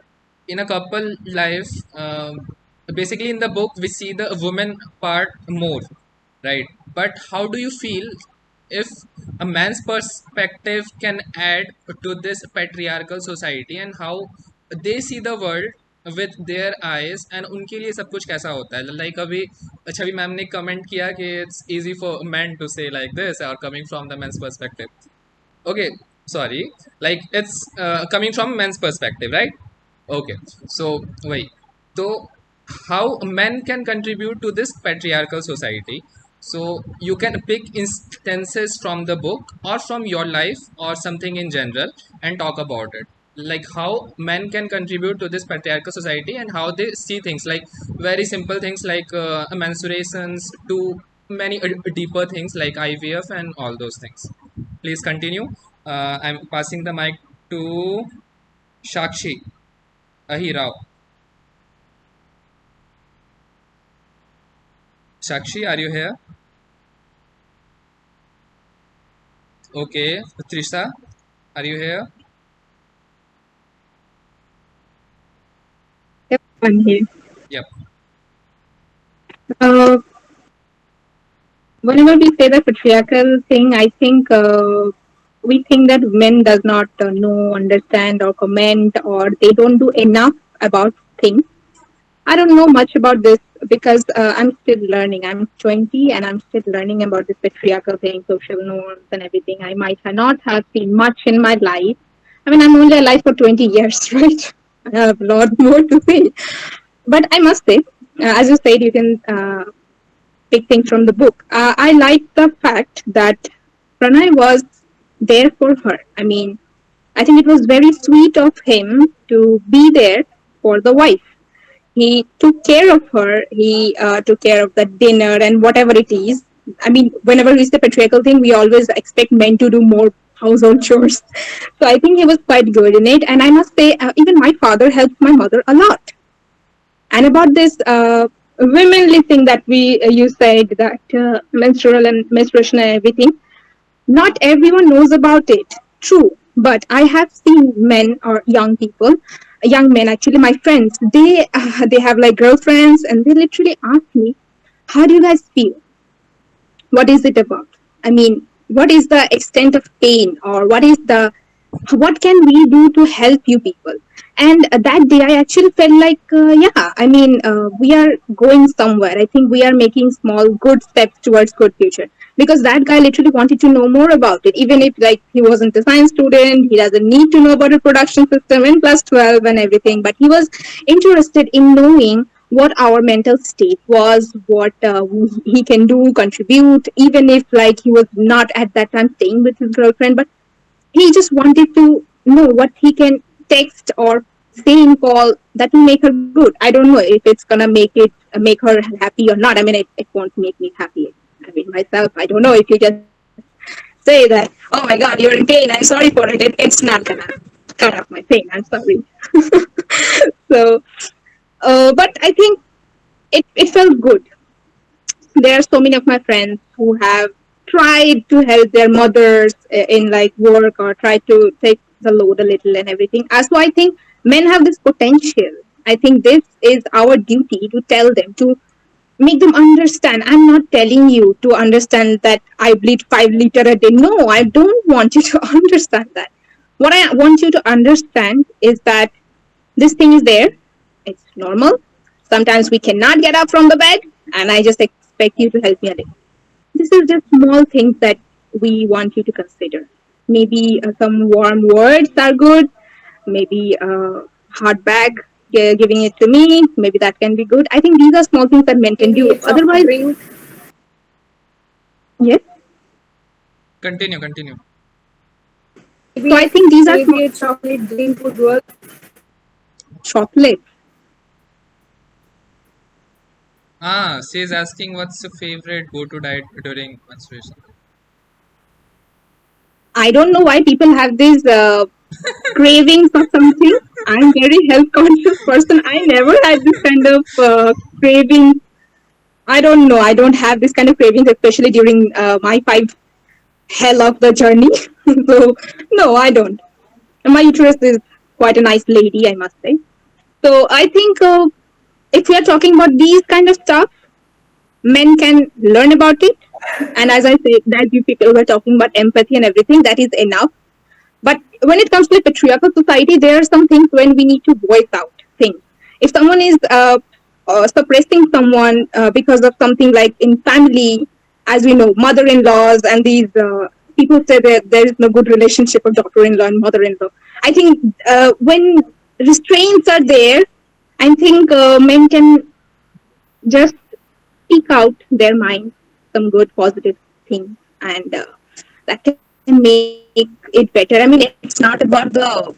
in a couple life, basically in the book we see the woman part more, right? But how do you feel if a man's perspective can add to this patriarchal society, and how they see the world with their eyes, and उनके लिए सब कुछ कैसा होता है? Like अभी छवि ma'am ने comment किया कि it's easy for men to say like this or coming from the men's perspective. Okay, sorry, like it's coming from men's perspective, right? Okay, so wait, so how men can contribute to this patriarchal society? So you can pick instances from the book or from your life or something in general and talk about it, like how men can contribute to this patriarchal society and how they see things, like very simple things like menstruations to many deeper things like IVF and all those things. Please continue. I'm passing the mic to Shakshi Ahirao. Shakshi, are you here? Okay. Trisha, are you here? Yep, I'm here. Yep. Uh, Whenever we say the patriarchal thing, I think we think that men does not know, understand, or comment, or they don't do enough about things. I don't know much about this because I'm still learning. I'm 20 and I'm still learning about this patriarchal thing, social norms, and everything. I might not have seen much in my life. I mean, I'm only alive for 20 years, right? I have a lot more to say. But I must say, as you said, you can pick things from the book. I like the fact that Pranay was there for her. I mean, I think it was very sweet of him to be there for the wife. He took care of her. He took care of the dinner and whatever it is. I mean, whenever it's the patriarchal thing, we always expect men to do more household chores. So I think he was quite good in it. And I must say, even my father helped my mother a lot. And about this womenly thing that you said, that menstrual and menstruation and everything, not everyone knows about it. True, but I have seen men or young people, young men actually, my friends. They have like girlfriends, and they literally ask me, "How do you guys feel? What is it about? I mean, what is the extent of pain, or what can we do to help you people?" And that day I actually felt like, yeah, I mean, we are going somewhere. I think we are making small good steps towards good future, because that guy literally wanted to know more about it, even if like he wasn't a science student. He doesn't need to know about the production system in plus 12 and everything, but he was interested in knowing what our mental state was, what he can do, contribute, even if like he was not at that time staying with his girlfriend, but he just wanted to know what he can text or say in call that will make her good. I don't know if it's gonna make her happy or not. I mean, it won't make me happy. I mean, myself, I don't know if you just say that, oh my god, you're in pain, I'm sorry for it. It's not gonna cut off my pain. I'm sorry. So, but I think it felt good. There are so many of my friends who have tried to help their mothers in like work or try to take the load a little and everything. So I think men have this potential. I think this is our duty to tell them, to make them understand. I'm not telling you to understand that I bleed 5 liters a day. No, I don't want you to understand that. What I want you to understand is that this thing is there. It's normal. Sometimes we cannot get up from the bed, and I just expect you to help me a little. This is just small things that we want you to consider. Maybe some warm words are good. Maybe a hard bag giving it to me. Maybe that can be good. I think these are small things that men can Maybe do. a soft Otherwise, drink. yes. Continue, continue. So I think these are small Maybe a chocolate drink would work. chocolate. She's asking what's your favorite go-to diet during menstruation. I don't know why people have these cravings or something. I'm very health conscious person. I never had this kind of craving. I don't know. I don't have this kind of cravings, especially during my 5 hell of the journey. So no, I don't. And my uterus is quite a nice lady, I must say. So I think if we are talking about these kind of stuff, men can learn about it. And as I said, that you people were talking about empathy and everything, that is enough. But when it comes to a patriarchal society, there are some things when we need to voice out things. If someone is suppressing someone because of something like in family, as we know, mother-in-laws and these people say that there is no good relationship of daughter-in-law and mother-in-law. I think when restraints are there, I think men can just speak out their mind, some good positive things, and that can make it better. I mean, it's not about the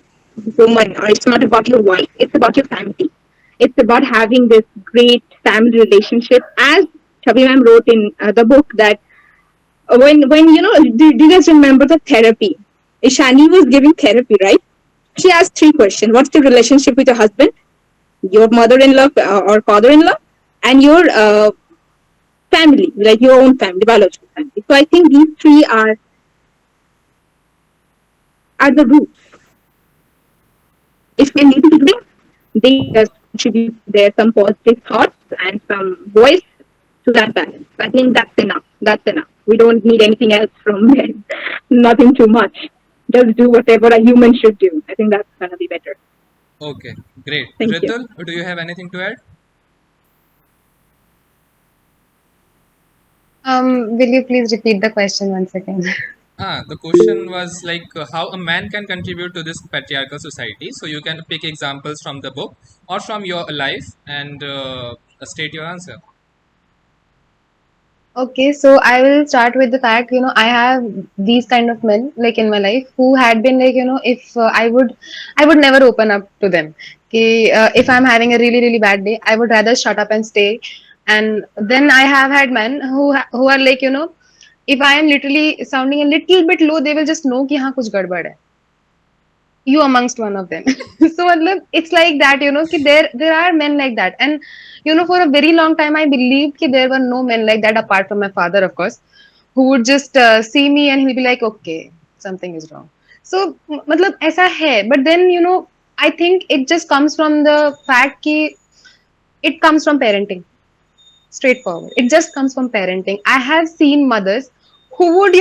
woman or it's not about your wife, it's about your family. It's about having this great family relationship. As Chavi ma'am wrote in the book that when do you guys remember the therapy? Ishani was giving therapy, right? She asked 3 questions. What's your relationship with your husband, your mother-in-law or father-in-law, and your family, like your own family, biological family. So I think these three are the roots. If men listen to them, they can just contribute their some positive thoughts and some voice to that balance. I think that's enough. That's enough. We don't need anything else from men. Nothing too much. Just do whatever a human should do. I think that's gonna be better. Okay, great. Thank you. Ritul, do you have anything to add? Will you please repeat the question once again? The question was like how a man can contribute to this patriarchal society. So you can pick examples from the book or from your life and state your answer. Okay, so I will start with the fact, I have these kind of men like in my life who had been like, if I would never open up to them. Okay, if I'm having a really, really bad day, I would rather shut up and stay. And then I have had men who are like, if I am literally sounding a little bit low, they will just know कि हाँ कुछ गड़बड़ है. You amongst one of them. So it's like that, कि there are men like that. And for a very long time I believed that there were no men like that apart from my father, of course, who would just see me and he'll be like, okay, something is wrong. So ऐसा है. But then I think it just comes from the fact कि it comes from parenting. Straightforward. It just comes from parenting. I have seen mothers who would,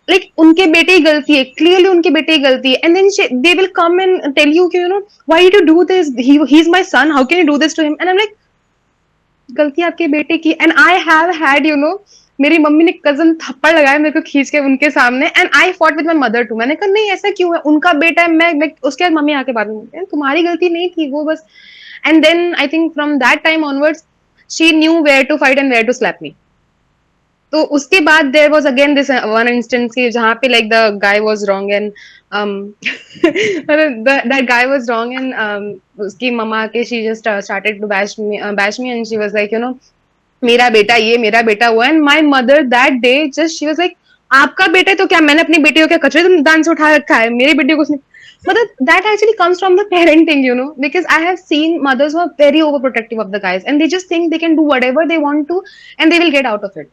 like उनके बेटे ही गलती है, clearly उनके बेटे ही गलती है, and then they will come and tell you कि why did you do this? He's my son. How can you do this to him? And I'm like, गलती आपके बेटे की. And I have had मेरी मम्मी ने cousin थप्पड़ लगाया मेरे को खींच के उनके सामने, and I fought with my mother too. मैंने कहा नहीं ऐसा क्यों है, उनका बेटा है. मैं उसके बाद मम्मी आके बात में, तुम्हारी गलती नहीं थी वो बस. And then I think from that time onwards she knew where to fight and where to slap me. तो उसके बाद there was again this one instance की जहाँ पे like the guy was wrong and that guy was wrong and उसकी mama के she just started to bash me and she was like मेरा बेटा ये मेरा बेटा वो and my mother that day just she was like आपका बेटा है तो क्या मैंने अपनी बेटी को क्या कचरे दान से उठा रखा है मेरी बेटी को उसने मतलब that actually comes from the parenting, because I have seen mothers who are very overprotective of the guys and they just think they can do whatever they want to and they will get out of it.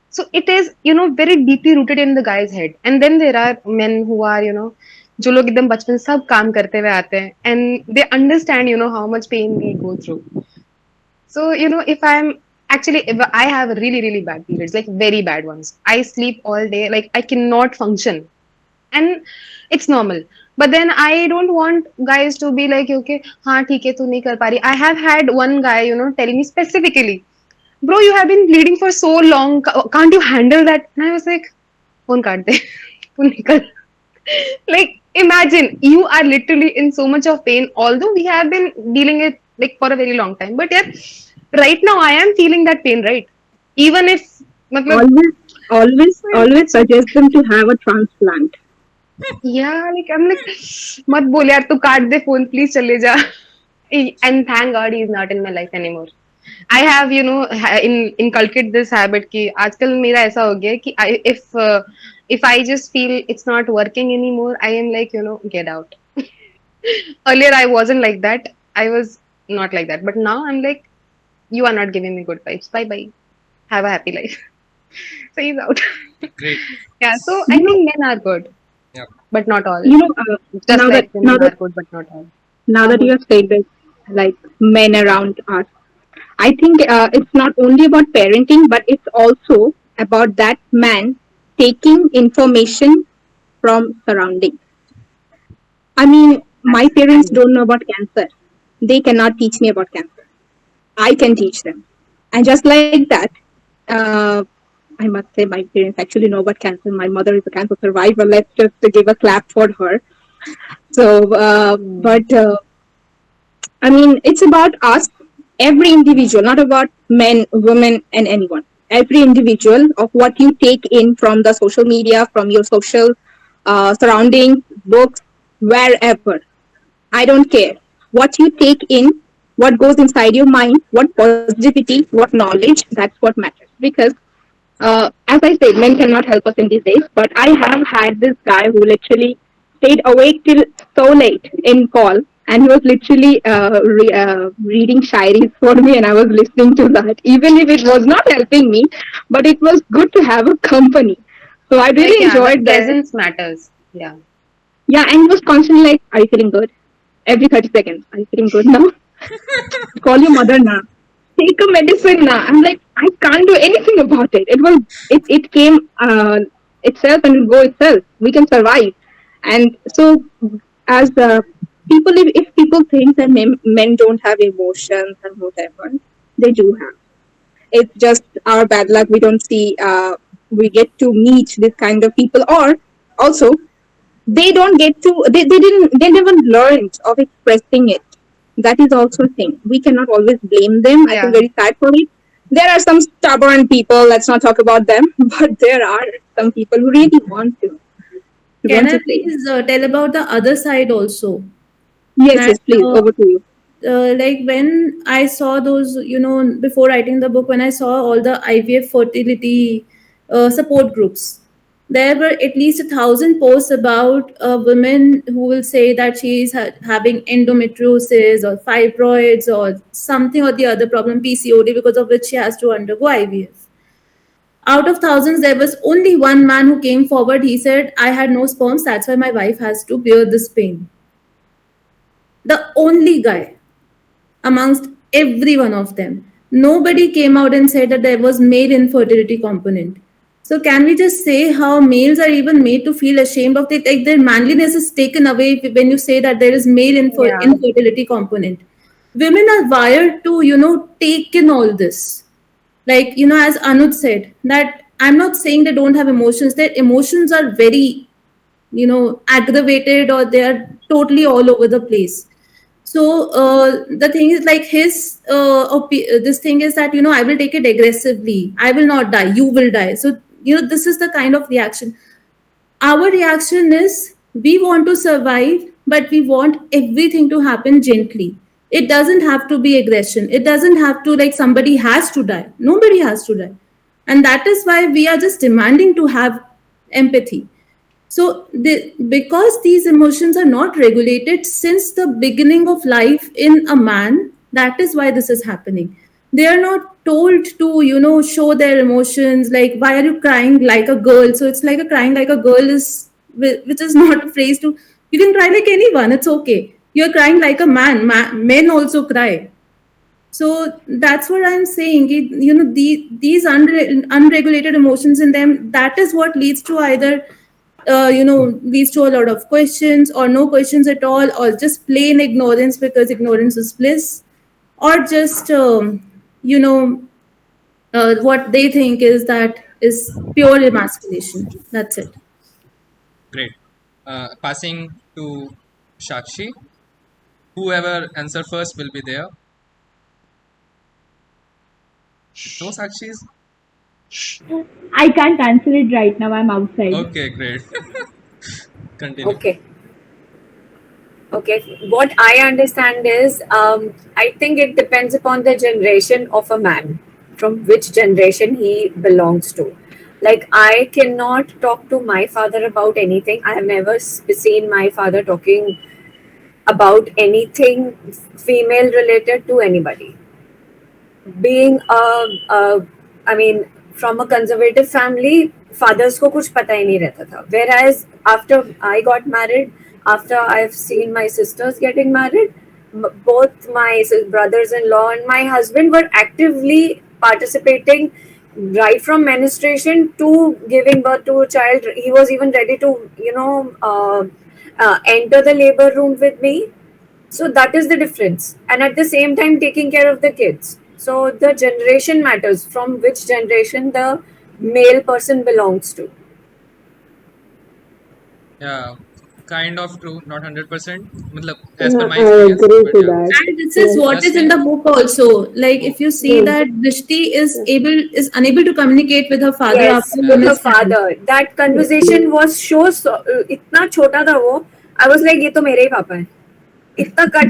So it is, very deeply rooted in the guy's head. And then there are men who are, जो लोग एकदम बचपन से सब काम करते हुए आते हैं and they understand, how much pain we go through. So, if I have really, really bad periods, like very bad ones. I sleep all day, like I cannot function. And it's normal. But then I don't want guys to be like, okay, हाँ ठीक है तू नहीं कर पा रही. I have had one guy, telling me specifically, bro, you have been bleeding for so long. Can't you handle that? And I was like, phone काट दे, तू निकल. Like, imagine you are literally in so much of pain. Although we have been dealing it like for a very long time, but yeah, right now I am feeling that pain, right? Even if, मतलब, Always suggest them to have a transplant. yeah, like I'm like, मत बोल यार तू काट दे phone please चले जा. And thank God he is not in my life anymore. I have, inculcated this habit कि आजकल मेरा ऐसा हो गया है कि if I just feel it's not working anymore, I am like, get out. Earlier I wasn't like that. I was not like that. But now I'm like, you are not giving me good vibes. Bye bye. Have a happy life. So he's out. Great. Yeah, so I think men are good. Yeah. But not all. Now Just like that women are good, but not all. now that you have said this, like men around us, I think it's not only about parenting, but it's also about that man taking information from surroundings. I mean, my parents don't know about cancer. They cannot teach me about cancer. I can teach them. And just like that, I must say my parents actually know about cancer. My mother is a cancer survivor. Let's just give a clap for her. So, I mean, it's about us, every individual, not about men, women, and anyone. Every individual of what you take in from the social media, from your social surroundings, books, wherever. I don't care. What you take in, what goes inside your mind, what positivity, what knowledge, that's what matters. Because as I said, men cannot help us in these days, but I have had this guy who literally stayed awake till so late in call, and he was literally reading shairis for me, and I was listening to that, even if it was not helping me, but it was good to have a company. So I really Like, yeah, the enjoyed that. presence matters. Yeah. Yeah, and he was constantly like, "Are you feeling good?" Every 30 seconds, "Are you feeling good now?" Call your mother now. Take a medicine now. I'm like, I can't do anything about it. It came itself and will go itself. We can survive. And so, as people, if people think that men don't have emotions and whatever, they do have. It's just our bad luck. We don't see. We get to meet this kind of people, or also they don't get to. They never learned of expressing it. That is also a thing. We cannot always blame them. I Yeah. feel very sad for it. There are some stubborn people, let's not talk about them, but there are some people who really want to. Can Want I to say. please tell about the other side also? Yes, That yes, please, over to you. like when I saw those, before writing the book, when I saw all the IVF fertility support groups, there were at least 1,000 posts about women who will say that she is having endometriosis or fibroids or something or the other problem, PCOD, because of which she has to undergo IVF. Out of thousands, there was only one man who came forward. He said, I had no sperms, that's why my wife has to bear this pain. The only guy amongst every one of them. Nobody came out and said that there was male infertility component. So can we just say how males are even made to feel ashamed of it? Like their manliness is taken away when you say that there is male Yeah. infertility component. Women are wired to, take in all this. Like, as Anuj said, that I'm not saying they don't have emotions. Their emotions are very, aggravated or they are totally all over the place. So the thing is, like, his this thing is that, I will take it aggressively. I will not die. You will die. So this is the kind of reaction. Our reaction is, we want to survive, but we want everything to happen gently. It doesn't have to be aggression. It doesn't have to, like, somebody has to die. Nobody has to die. And that is why we are just demanding to have empathy. So, because these emotions are not regulated since the beginning of life in a man, that is why this is happening. They are not told to, show their emotions. Like, why are you crying like a girl? So it's like a crying like a girl is, which is not a phrase to. You can cry like anyone. It's okay. You're crying like a man. Men also cry. So that's what I'm saying. These unregulated emotions in them, that is what leads to either leads to a lot of questions, or no questions at all, or just plain ignorance because ignorance is bliss, or just what they think is that is pure emasculation. That's it. Great. Passing to Shakshi. Whoever answer first will be there. No Sakshis? I can't answer it right now. I'm outside. Okay, great. Continue. Okay. Okay. What I understand is, I think it depends upon the generation of a man, from which generation he belongs to. Like, I cannot talk to my father about anything. I have never seen my father talking about anything female related to anybody. Being I mean, from a conservative family, fathers को कुछ पता ही नहीं रहता था. Whereas after I got married, after I've seen my sisters getting married, both my brothers-in-law and my husband were actively participating right from menstruation to giving birth to a child. He was even ready to, enter the labor room with me. So that is the difference. And at the same time, taking care of the kids. So the generation matters, from which generation the male person belongs to. Yeah, kind of true, not 100%. As Yeah, per my I experience, agree but to yeah. that. And this is what is in the book also. Like, if you see Yes. that Drishti is unable to communicate with her father Yes, after with her miscarriage. father. That conversation was so इतना छोटा था वो. I was like, ये तो मेरे ही पापा हैं. इतना कट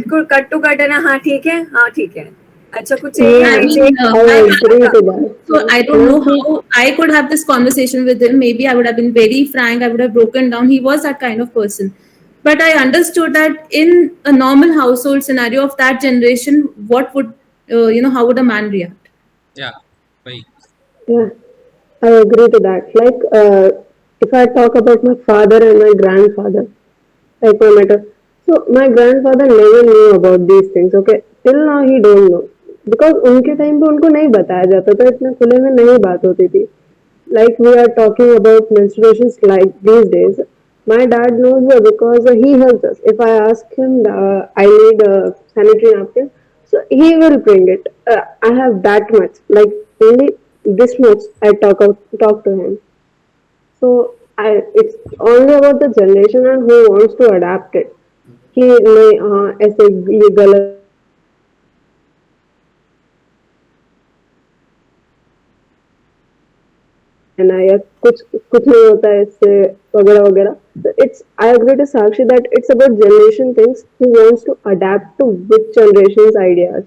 टू कट है ना. हाँ ठीक है, हाँ ठीक है. अच्छा कुछ चाहिए, Yeah, I नहीं mean, चाहिए. I I agree to that. so I don't know how I could have this conversation with him. Maybe I would have been very frank. I would have broken down. He was that kind of person. But I understood that in a normal household scenario of that generation, what would how would a man react? Yeah, wait. Yeah, I agree to that. Like, if I talk about my father and my grandfather, like my matter. So my grandfather never knew about these things. Okay, till now he don't know because उनके time पे उनको नहीं बताया जाता था इतना खुले में नहीं बात होती थी. Like we are talking about menstruations like these days. My dad knows because he helps us. If I ask him, I need a sanitary napkin, so he will bring it. I have that much, like only this much. I talk to him. So it's only about the generation and who wants to adapt it. कि नहीं हाँ ऐसे ये गलत है ना या कुछ कुछ नहीं होता है इससे वगैरह वगैरह. So it's I agree to Sakshi that it's about generation things who wants to adapt to which generation's ideas.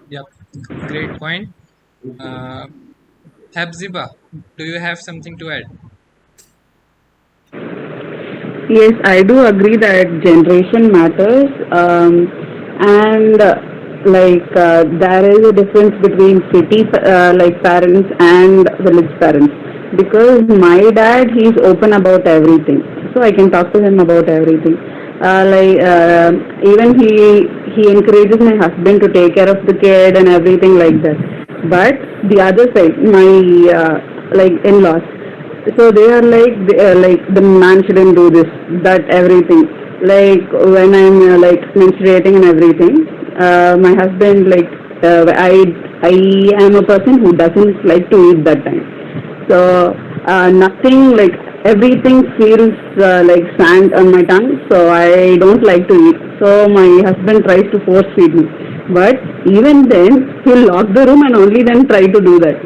Yep, great point. Habziba, do you have something to add? Yes, I do agree that generation matters, and there is a difference between city parents and village parents. Because my dad, he's open about everything, so I can talk to him about everything. Even he encourages my husband to take care of the kid and everything like that. But the other side, my in-laws, so they are like the man shouldn't do this, that everything. Like when I'm menstruating and everything, my husband I am a person who doesn't like to eat that time. So nothing like everything feels like sand on my tongue, so I don't like to eat. So my husband tries to force feed me. But even then, he'll lock the room and only then try to do that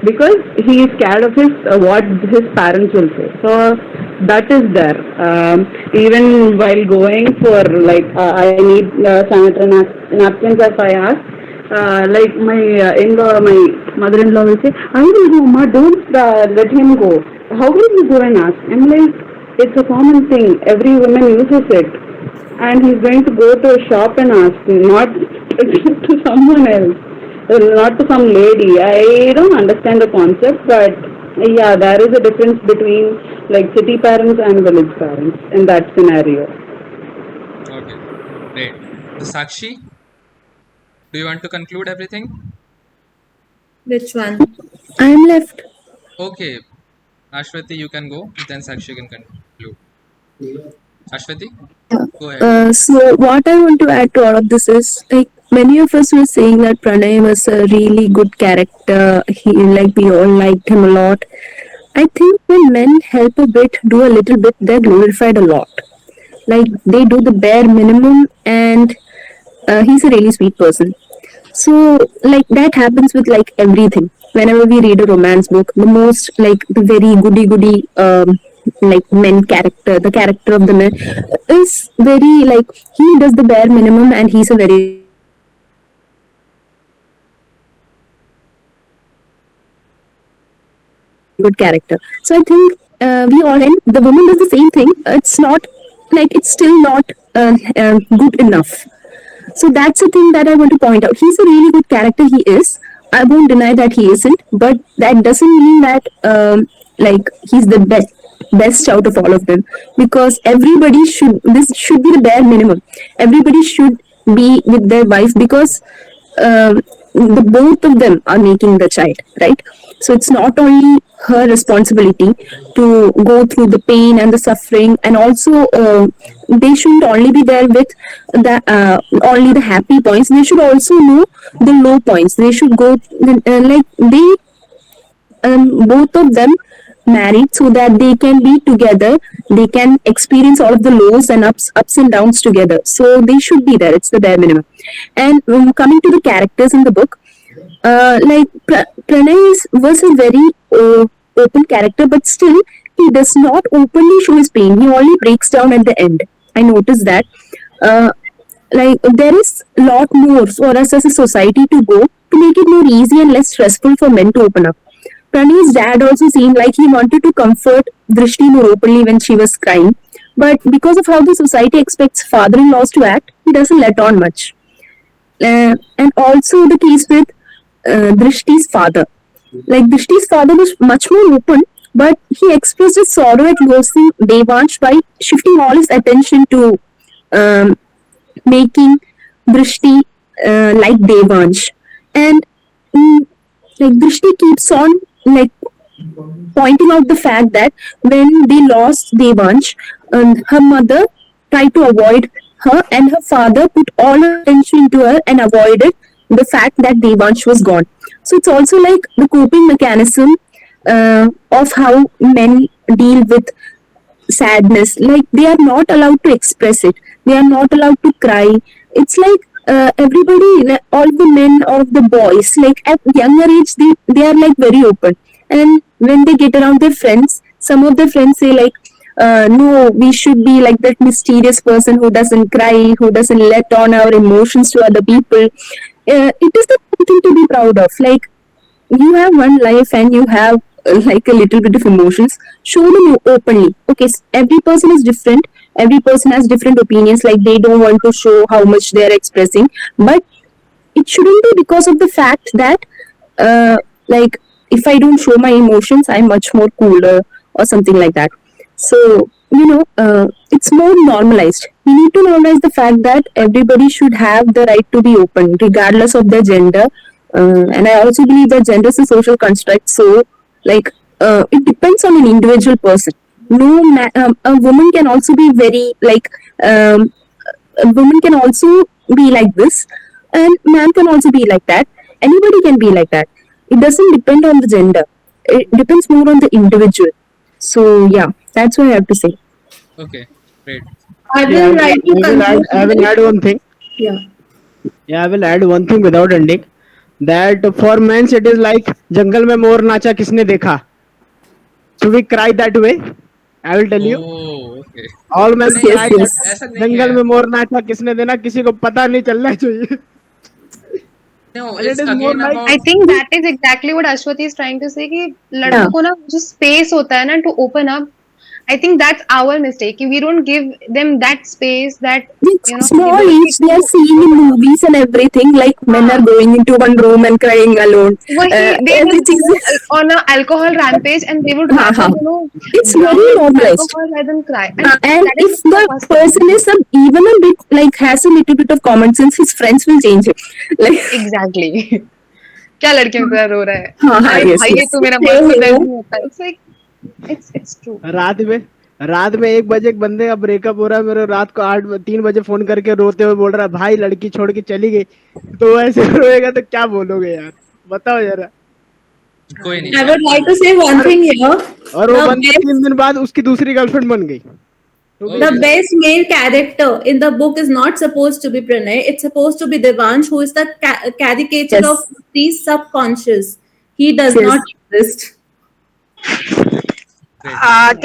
because he is scared of his what his parents will say. So that is there. Even while going for like I need sanitary napkins if I ask. Like my in-law, my mother-in-law will say, "I will go, ma. Don't let him go. How will you go and ask?" I'm like, "It's a common thing. Every woman uses it." And he's going to go to a shop and ask, not to someone else, not to some lady. I don't understand the concept, but yeah, there is a difference between like city parents and village parents in that scenario. Okay, great. The Sakshi, do you want to conclude everything? Which one? I'm left. Okay, Ashwati, you can go. Then Sakshi can conclude. Ashwati, go ahead. So what I want to add to all of this is like many of us were saying that Pranay was a really good character. He like we all liked him a lot. I think when men help a bit, do a little bit, they're glorified a lot. Like they do the bare minimum, and he's a really sweet person. So like that happens with like everything. Whenever we read a romance book, the most like the very goody like men character, the character of the man is very like he does the bare minimum and he's a very good character. So like we all end the woman does the same thing. It's not like it's still not good enough. So that's the thing that I want to point out. He's a really good character. He is. I won't deny that he isn't, but that doesn't mean that like he's the best out of all of them. Because everybody should. This should be the bare minimum. Everybody should be with their wife because the both of them are making the child, right? So it's not only her responsibility to go through the pain and the suffering, and also they shouldn't only be there with the only the happy points. They should also know the low points. They should go like they both of them married so that they can be together, they can experience all of the lows and ups and downs together, so they should be there. It's the bare minimum. And coming to the characters in the book, Pranay was a very open character, but still he does not openly show his pain. He only breaks down at the end. I noticed that. uh, like there is a lot more for us as a society to go to make it more easy and less stressful for men to open up. Pranay's dad also seemed like he wanted to comfort Drishti more openly when she was crying, but because of how the society expects father-in-laws to act, he doesn't let on much. And also the case with Drishti's father. Like Drishti's father was much more open, but he expressed his sorrow at losing Devansh by shifting all his attention to um, making Drishti like Devansh. And mm, like Drishti keeps on like pointing out the fact that when they lost Devansh, her mother tried to avoid her, and her father put all her attention into her and avoided the fact that Devansh was gone. So it's also like the coping mechanism of how men deal with sadness. Like they are not allowed to express it, they are not allowed to cry. It's like everybody, all the men, all of the boys, like at younger age they are like very open, and when they get around their friends, some of their friends say like no, we should be like that mysterious person who doesn't cry, who doesn't let on our emotions to other people. It is the thing to be proud of. Like you have one life and you have like a little bit of emotions, show them openly. Okay, every person is different, every person has different opinions, like they don't want to show how much they're expressing, but it shouldn't be because of the fact that uh, like if I don't show my emotions I'm much more cooler or something like that. So it's more normalized. We need to normalize the fact that everybody should have the right to be open regardless of their gender. And I also believe that gender is a social construct, so like it depends on an individual person. No a woman can also be very like a woman can also be like this, and man can also be like that. Anybody can be like that. It doesn't depend on the gender, it depends more on the individual. So yeah, That's what I have to say. Okay, great. I Yeah, will write to I will conclude. add one thing. Yeah. Yeah, I will add one thing without ending. That for men it is like जंगल में मोर नाचा किसने देखा. So we cry that way. I will tell you. Oh, okay. All men नहीं Yes, cry नहीं, that yes. ऐसा नहीं जंगल है. में मोर नाचा किसने देना किसी को पता नहीं चलना चाहिए. No, And it it's is more again like about. I think that is exactly what Ashwati is trying to say कि Yeah. लड़कों को ना जो space होता है ना to open up. I think that's our mistake. We don't give them that space that It's the small ability each they are to seeing in open up. movies and everything, like men are हाँ, going into one room and crying alone. they will Everything. go on a alcohol rampage and they would Ha, rather ha. It's very drown in normalized. alcohol rather than cry. And And that is if not the the first thing. person is even a bit like has a little bit of common sense, his friends will change him. Like, Exactly. क्या लड़कियों को रोक रहा है? ha, ha, अरे yes, भाई ये yes. तो मेरा मन Same को दर्द here. नहीं होता. It's like it's true. रात में 1 बजे एक बंदे का ब्रेकअप हो रहा है मेरे रात को 3 बजे फोन करके रोते हुए बोल रहा है भाई लड़की छोड़ के चली गई तो ऐसे रोएगा तो क्या बोलोगे यार बताओ जरा कोई नहीं I यार, would कोई like to नहीं. say one thing here. और वो The बंदा 3 दिन बाद उसकी दूसरी गर्लफ्रेंड बन गई तो भी The Okay. best male character in the book is not supposed to be Pranay. It's supposed to be Devansh, who is the caricature of Yes, the subconscious. He does not yes. exist. Great.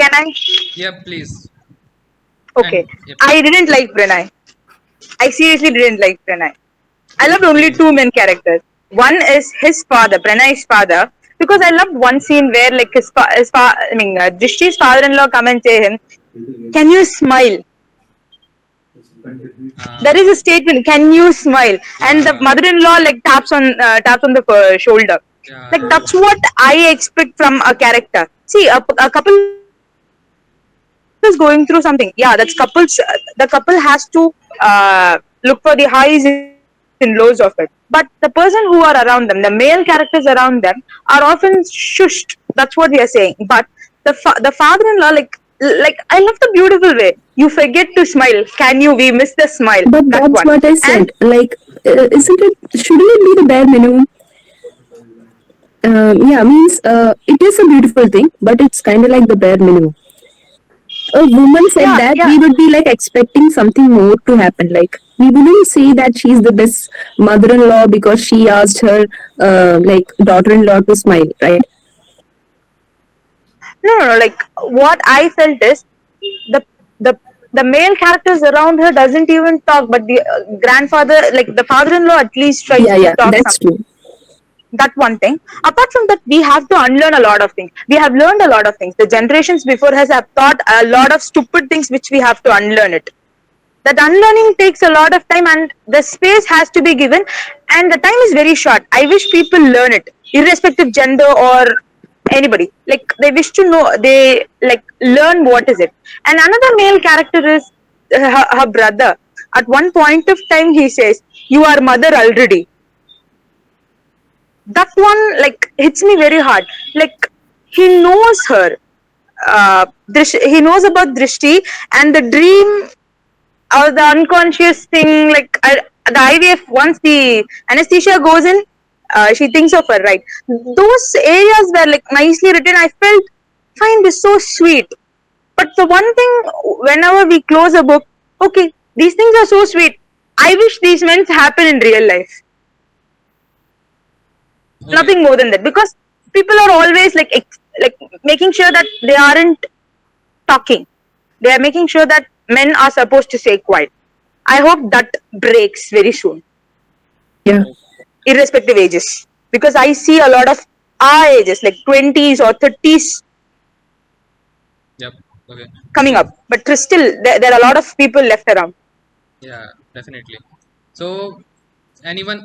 Can I? Yeah, please. Okay. And yep. I didn't like Pranay. I seriously didn't like Pranay. I loved only two main characters. One is his father, Pranay's father, because I loved one scene where like Drishti's father-in-law come and say him, "Can you smile?" There is a statement, "Can you smile?" And the Yeah, mother-in-law like taps on the shoulder. yeah, Like that's what I expect from a character. See, a couple is going through something. Yeah, that's couples. The couple has to look for the highs and lows of it. But the person who are around them, the male characters around them, are often shushed. That's what we are saying. But the father-in-law, like I love the beautiful way. You forget to smile. Can you? We miss the smile. That one. But that's And what I said. Like, isn't it? Shouldn't it be the bare minimum? Yeah, means it is a beautiful thing, but it's kind of like the bare minimum. A woman said yeah, that yeah. we would be like expecting something more to happen. Like, we wouldn't say that she's the best mother-in-law because she asked her like daughter-in-law to smile, right? No. Like what I felt is the the the male characters around her doesn't even talk, but the grandfather, like the father-in-law, at least tries Yeah, to yeah, talk that's something. true. That one thing. Apart from that, we have to unlearn a lot of things. We have learned a lot of things. The generations before us have taught a lot of stupid things, which we have to unlearn it. That unlearning takes a lot of time, and the space has to be given, and the time is very short. I wish people learn it, irrespective gender or anybody. Like they wish to know, they like learn what is it. And another male character is her brother. At one point of time, he says, "You are mother already." That one like hits me very hard. Like he knows her. He knows about Drishti and the dream or the unconscious thing, like the IVF, once the anesthesia goes in, she thinks of her, right? Those areas were like nicely written. I felt, fine, this is so sweet. But the one thing, whenever we close a book, okay, these things are so sweet. I wish these men happen in real life. okay. Nothing more than that, because people are always like making sure that they aren't talking. They are making sure that men are supposed to stay quiet. I hope that breaks very soon, Yeah. irrespective ages, because I see a lot of our ages, like 20s or 30s, Yep. Okay. coming up. But still, there are a lot of people left around. Yeah, definitely. So, anyone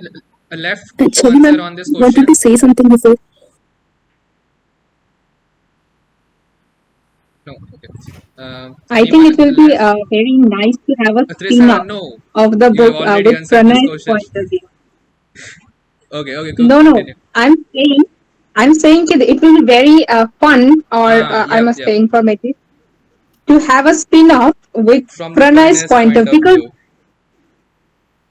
left to Chhavi answer ma'am on this wanted question? to say something before. No. Okay. I think Anyone it will be left? very nice to have a Trisa, spin-off no. of the You have book already with answered this Pranay's question. point of view. Okay. Okay. Go. No, no. Continue. I'm saying that it will be very fun, or I Yep. must Yep. say informative, to have a spin-off with From the Pranay's Pranay's point point of of view. Because view.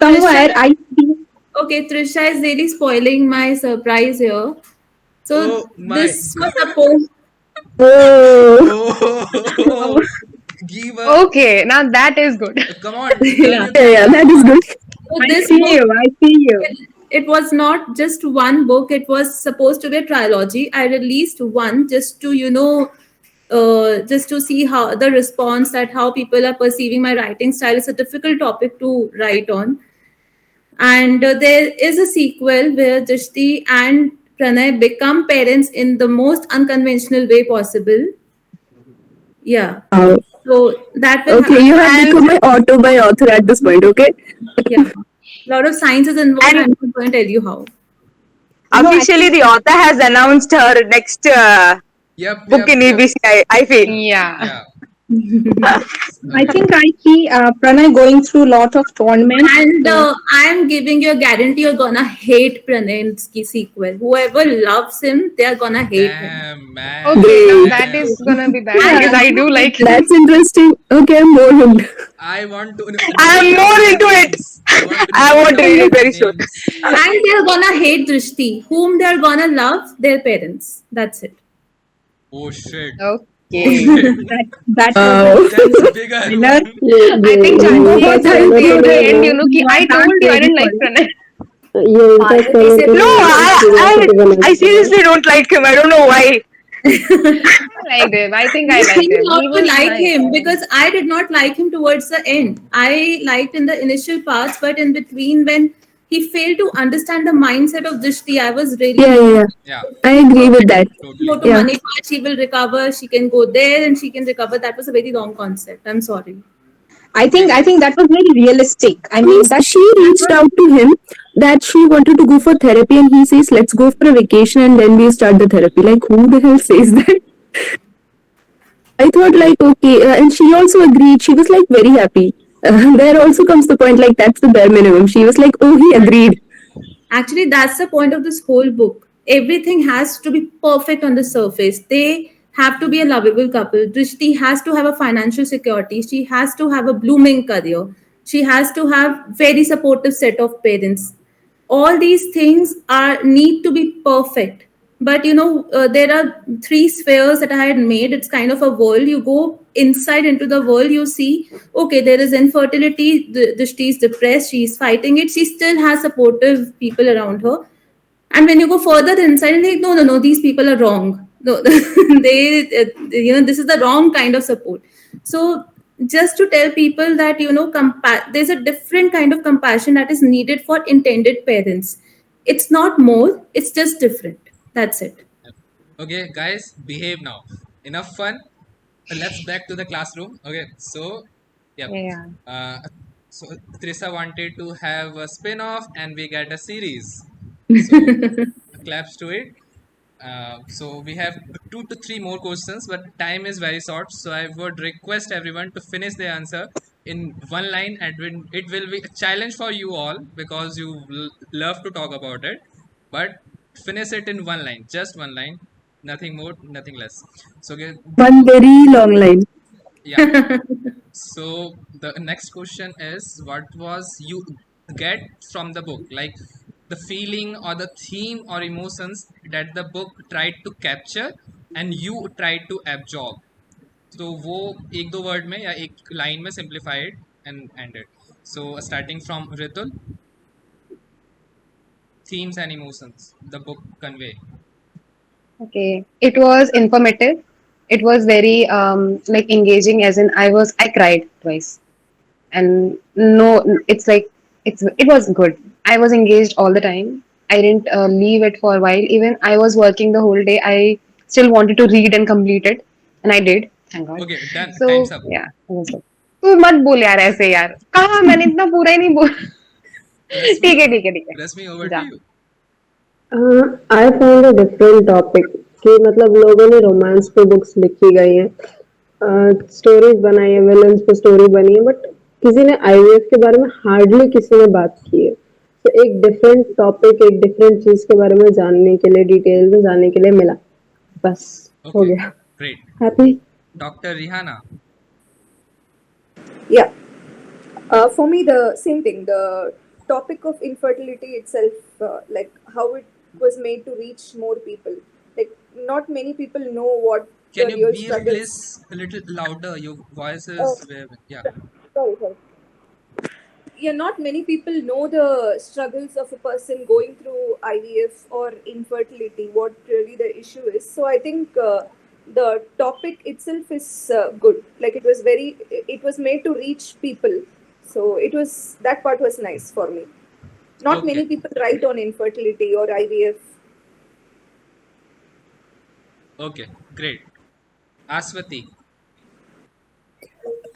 somewhere Trisha, I feel okay, Trisha is really spoiling my surprise here. So Oh my this was God. supposed Oh, Oh, give a Okay, now that is good. come on, turn Yeah. your yeah, camera that is on. good. So I this see book, you. I see you. it was not just one book. It was supposed to be a trilogy. I released one just to, just to see how the response, that how people are perceiving my writing style. Is a difficult topic to write on. And there is a sequel where Drishti and Pranay become parents in the most unconventional way possible. Yeah. Wow. So that will Okay, happen. you have And become my auto by author at this point. Okay. Yeah. A lot of science is involved. and I'm not going to tell you how. No, officially, actually, the author has announced her next Yep, book yep, in yep. EBC. I feel. Yeah. Yeah. I Okay. think I see Pranay going through a lot of torment. And So I'm giving you a guarantee you're gonna hate Pranay's sequel. Whoever loves him, they're gonna hate him. Damn, man. Okay, now Great. that Damn. is gonna be bad I'm because yeah, I gonna do hate like him. him. That's interesting. Okay, I'm more hooked. I want to I am name more all their into it. names. I want to I name want to all read it their very soon. names. And they're gonna hate Drishti. Whom they're gonna love? Their parents. That's it. Oh shit. Oh Okay. shit. that was a Wow. That's a bigger spoiler. one. I think You Chhavi impact said spoiler till for the me, end, no? कि You I are not told you I ready didn't for like it. Pranay. You impact spoiler for No, me, no? I, Curiosity when I I spoil. seriously don't like him. I don't know why. I liked him. I think I You liked seem him. not He to was like nice. him because I did not like him towards the end. I liked in the initial parts, but in between, when he failed to understand the mindset of Drishti, I was really Yeah, yeah, low. yeah. Yeah, I agree with that. Go totally. to Yeah. Manipal, she will recover, she can go there and she can recover. That was a very wrong concept. I'm sorry. Okay, I think guys. that was very realistic. I mean Means she that reached was out to him that she wanted to go for therapy, and he says, "Let's go for a vacation and then we start the therapy." Like, who the hell says that? I thought, Okay. like, okay, and she also agreed. She was like very happy. There also comes the point, like, that's the bare minimum. She was like, oh, he agreed. Actually, that's the point of this whole book. Everything has to be perfect on the surface. They have to be a lovable couple. Drishti has to have a financial security. She has to have a blooming career. She has to have very supportive set of parents. All these things are need to be perfect. But there are three spheres that I had made. It's kind of a world. You go inside into the world, you see, okay, there is infertility. She's depressed. She's fighting it. She still has supportive people around her. And when you go further inside, and like, no, no, no, these people are wrong. No, this is the wrong kind of support. So just to tell people that there's a different kind of compassion that is needed for intended parents. It's not more. It's just different. That's it. Okay, guys, behave now. Enough fun. Let's back to the classroom. Okay, so yep. Yeah. Uh, so Trisa wanted to have a spin-off, and we get a series. So claps to it. So we have 2 to 3 more questions, but time is very short. So I would request everyone to finish the answer in one line, and it will be a challenge for you all because you love to talk about it. But finish it in one line, just one line, nothing more, nothing less. So okay, One very long line. yeah. So the next question is, what was you get from the book? Like the feeling or the theme or emotions that the book tried to capture and you tried to absorb. तो वो एक दो word में या एक line में simplified and ended. So starting from Ritul, themes and emotions the book convey. Okay. It was informative. It was very like engaging, as in I cried twice. And no, it was good. I was engaged all the time. I didn't leave it for a while. Even I was working the whole day. I still wanted to read and complete it, and I did. Thank God. Okay, done. Time's So up. yeah, it was good. तू मत बोल यार ऐसे यार कहाँ मैंने इतना पूरा ही नहीं बोल Rasmi, ठीक है Rasmi, over to जा you. I found a different topic कि मतलब लोगों ने रोमांस पे बुक्स लिखी गई हैं, स्टोरीज बनाई है, विलन्स पे स्टोरी बनी है, बट किसी ने आईवीएफ के बारे में हार्डली किसी ने बात की है. तो एक डिफरेंट टॉपिक, एक डिफरेंट चीज के बारे में जानने के लिए, डिटेल में जानने के लिए मिला. बस हो Okay, गया. great. Happy. Dr. Rihanna. Yeah. For me, the same thing. The topic of infertility itself, like how it was made to reach more people. Like, not many people know what Can the you real be struggles. a little louder? Your voice Oh, is yeah. sorry, sorry. Yeah, not many people know the struggles of a person going through IVF or infertility, what really the issue is. So I think the topic itself is good. Like it was made to reach people. So that part was nice for me. Not Okay. many people write on infertility or IVF. Okay. Great. Aswati.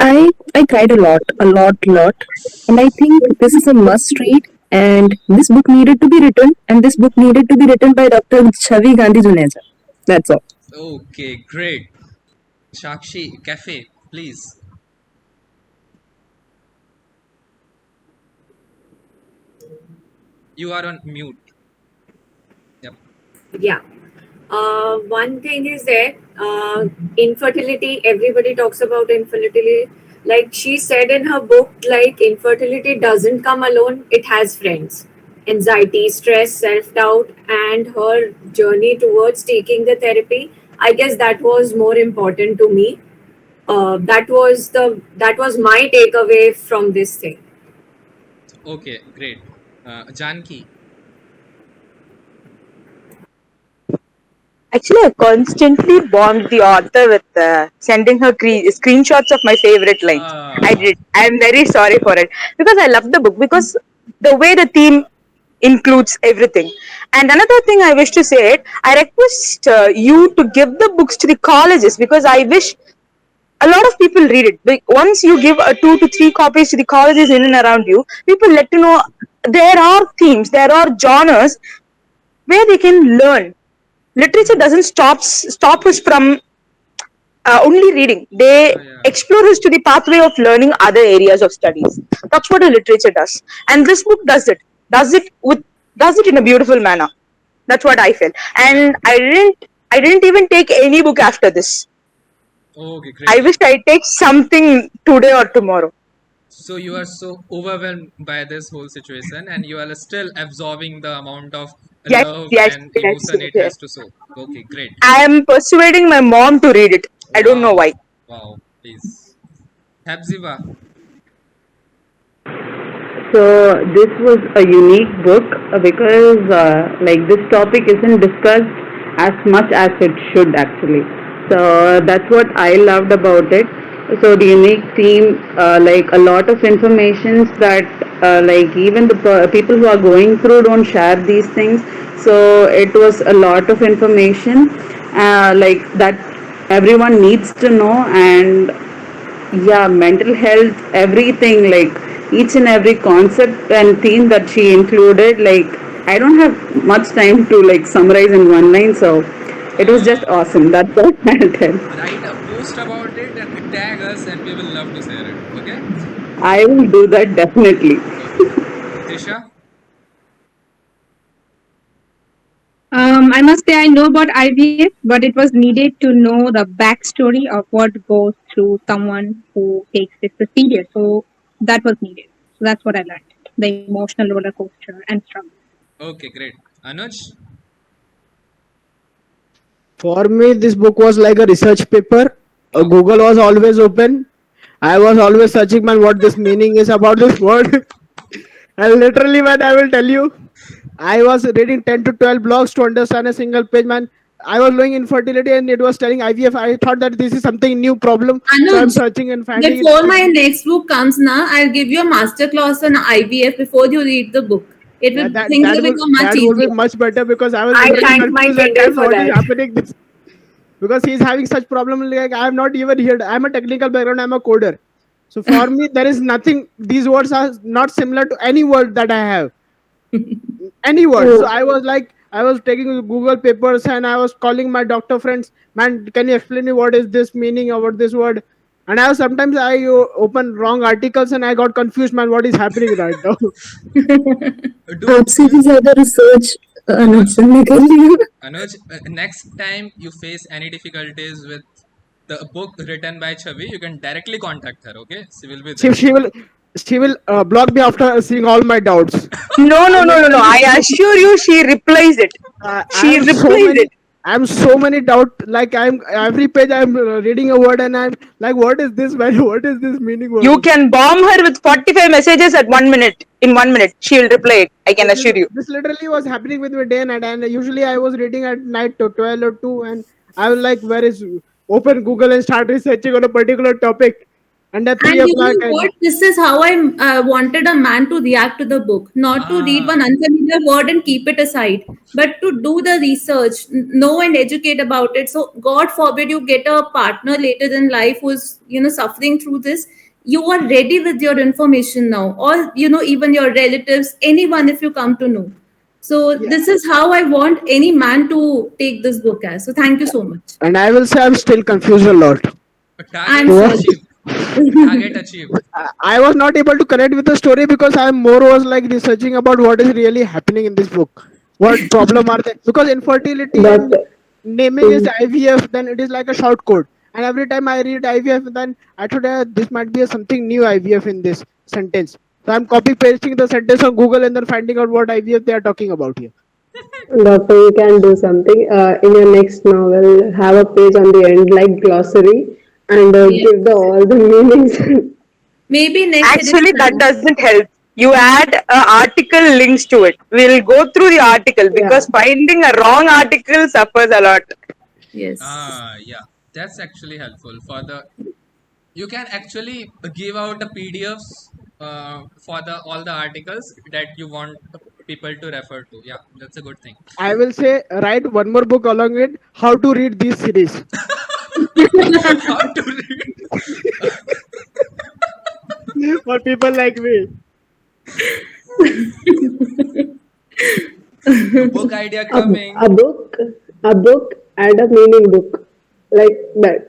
I cried a lot, and I think this is a must read. And this book needed to be written, and this book needed to be written by Dr. Chhavi Gandhi Juneja. That's all. Okay. Great. Shakshi. Cafe. Please. You are on mute. Yep. Yeah. One thing is that infertility, everybody talks about infertility. Like she said in her book, like infertility doesn't come alone, it has friends. Anxiety, stress, self doubt, and her journey towards taking the therapy. I guess that was more important to me. That was my takeaway from this thing. Okay. Great. Janki. Actually, I constantly bombed the author with sending her screenshots of my favorite lines. I Uh, did. I am very sorry for it because I love the book because the way the theme includes everything. And another thing I wish to say it, I request you to give the books to the colleges because I wish a lot of people read it. Once you give 2 to 3 copies to the colleges in and around you, people let you know there are themes, there are genres where they can learn. Literature doesn't stop us from only reading. They yeah. explore us to the pathway of learning other areas of studies. That's what a literature does, and this book does it. Does it with does it in a beautiful manner. That's what I felt, Yep. and I didn't even take any book after this. Okay. I Great. wish I take something today or tomorrow. So you are so overwhelmed by this whole situation, and you are still absorbing the amount of Yes, love yes, and yes, emotion it yes. has to show. Okay. Great. I am persuading my mom to read it. I don't know Wow. why. Wow. Please. Hepzibah. So this was a unique book because like this topic isn't discussed as much as it should actually. So that's what I loved about it. So the unique theme, like a lot of informations that like even the people who are going through don't share these things. So it was a lot of information like that everyone needs to know. And yeah, mental health, everything, like each and every concept and theme that she included, like I don't have much time to like summarize in one line, so it was just Uh, awesome. That's all I'll tell. Write a post about it and tag us, and we will love to share it. Okay. I will do that definitely. Okay. Disha. I must say I know about IVF, but it was needed to know the backstory of what goes through someone who takes this procedure. So that was needed. So that's what I learned. The emotional roller coaster and struggle. Okay. Great. Anuj. For me, this book was like a research paper. Wow. Google was always open. I was always searching, man, what this meaning is about this word. And literally, man, I will tell you, I was reading 10 to 12 blogs to understand a single page, man. I was doing infertility and it was telling IVF. I thought that this is something new problem. So I'm Anuj, searching and finding it. before my next book comes now, I'll give you a master class on IVF before you read the book. It Yeah, will things will become much that would be easier. much better because I was I literally thank my confused at Kindle times for what is that. happening. This because he's having such problem like I have not even heard. I'm a technical background. I'm a coder. So for me, there is nothing. These words are not similar to any word that I have. Any word. So Oh, I was like, I was taking Google papers and I was calling my doctor friends. Man, can you explain me what is this meaning about this word? And I was sometimes I open wrong articles and I got confused. Man, what is happening right now? Do आपसे you भी ज्यादा research Anuj? अनुज ने कर लिया. Anuj, next time you face any difficulties with the book written by Chhavi, you can directly contact her. Okay, she will be she, there. she will she will block me after seeing all my doubts. No, I no, no, no, no. literally I assure you, she replies it. I She have so replies many it. I'm so many doubt. Like I'm every page I'm reading a word and I'm like, what is this value? What is this meaning for You this? can bomb her with 45 messages at 1 minute. In 1 minute, she'll reply it. I can assure you. This literally was happening with me day and night. And usually I was reading at night to 12 or 2, and I was like, where is open Google and start researching on a particular topic. And at 3 And you o'clock, know what? This is how I wanted a man to react to the book, not to read Ah, one unfamiliar word and keep it aside, but to do the research, know and educate about it. So, God forbid you get a partner later in life who's suffering through this. You are ready with your information now, or even your relatives, anyone if you come to know. So, yeah. this is how I want any man to take this book as. So, thank you so much. And I will say I'm still confused a lot. a target I'm What? sorry. achieved. A target achieved. I was not able to connect with the story because I more was like researching about what is really happening in this book. What problem are they? Because infertility But and naming is IVF, then it is like a short code. And every time I read IVF, then I thought this might be a something new IVF in this sentence. So I'm copy pasting the sentence on Google and then finding out what IVF they are talking about here. doctor, you can do something. In your next novel, have a page on the end like glossary and Yes. give the all the meanings. Maybe next Actually, that edition. doesn't help. You add article links to it. We'll go through the article Yeah. because finding a wrong article suffers a lot. Yes. Ah, yeah, that's actually helpful for the. You can actually give out the PDFs for the all the articles that you want people to refer to. Yeah, that's a good thing. I will say write one more book along it, how to read this series How to read for people like me. book idea A, coming. a book, a book and a meaning book. Like that.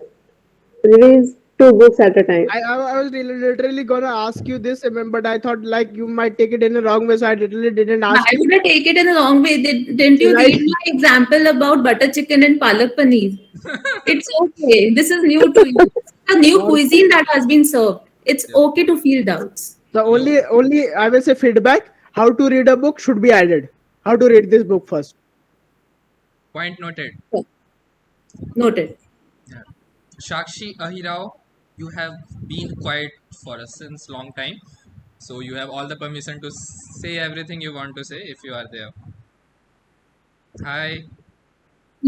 Release two books at a time. I was literally gonna ask you this, but I thought like you might take it in a wrong way, so I literally didn't Why ask you. would I take it in the wrong way? Didn't you Right? read my example about butter chicken and palak paneer? It's okay. This is new to you. It's a new Or cuisine that has been served. It's Yeah. okay to feel doubts. the Yo, only I will say feedback. How to read a book should be added. How to read this book first. point noted. Noted. Yeah. Shakshi Ahirao, you have been quiet for us since long time, so you have all the permission to say everything you want to say if you are there. Hi.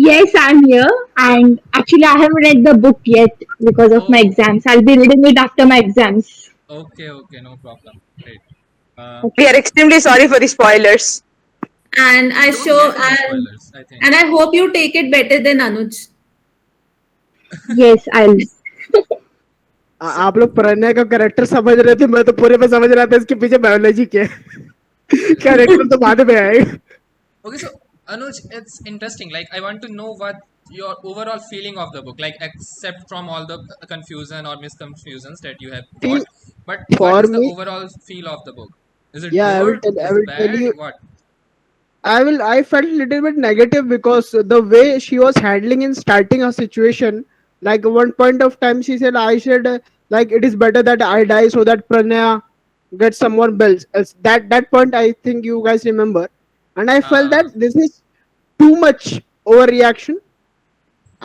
Yes, I'm here. And actually, I haven't read the book yet because of my Oh, exams. I'll be reading it after my exams. okay, okay, no problem. Great. We Okay. are extremely sorry for the spoilers. And I We don't show get any spoilers, I think. and I hope you take it better than Anuj. Yes, I'll. So, आप लोग प्रणय का character समझ रहे थे, मैं तो पूरे में समझ रहा था इसके पीछे बायोलॉजी क्या है. कैरेक्टर तो बाद में आएगा. okay, so Anuj, it's interesting. Like, I want to know what your overall feeling of the book, like, except from all the confusion or misconfusions that you have got, See, but what for is the me, overall feel of the book? Is it yeah, good? I Is it will tell bad? you. What? I felt a little bit negative because the way she was handling in starting her situation, like one point of time she said I should like it is better that I die so that Pranaya gets someone else. That point I think you guys remember, and I felt that Uh, this is too much overreaction.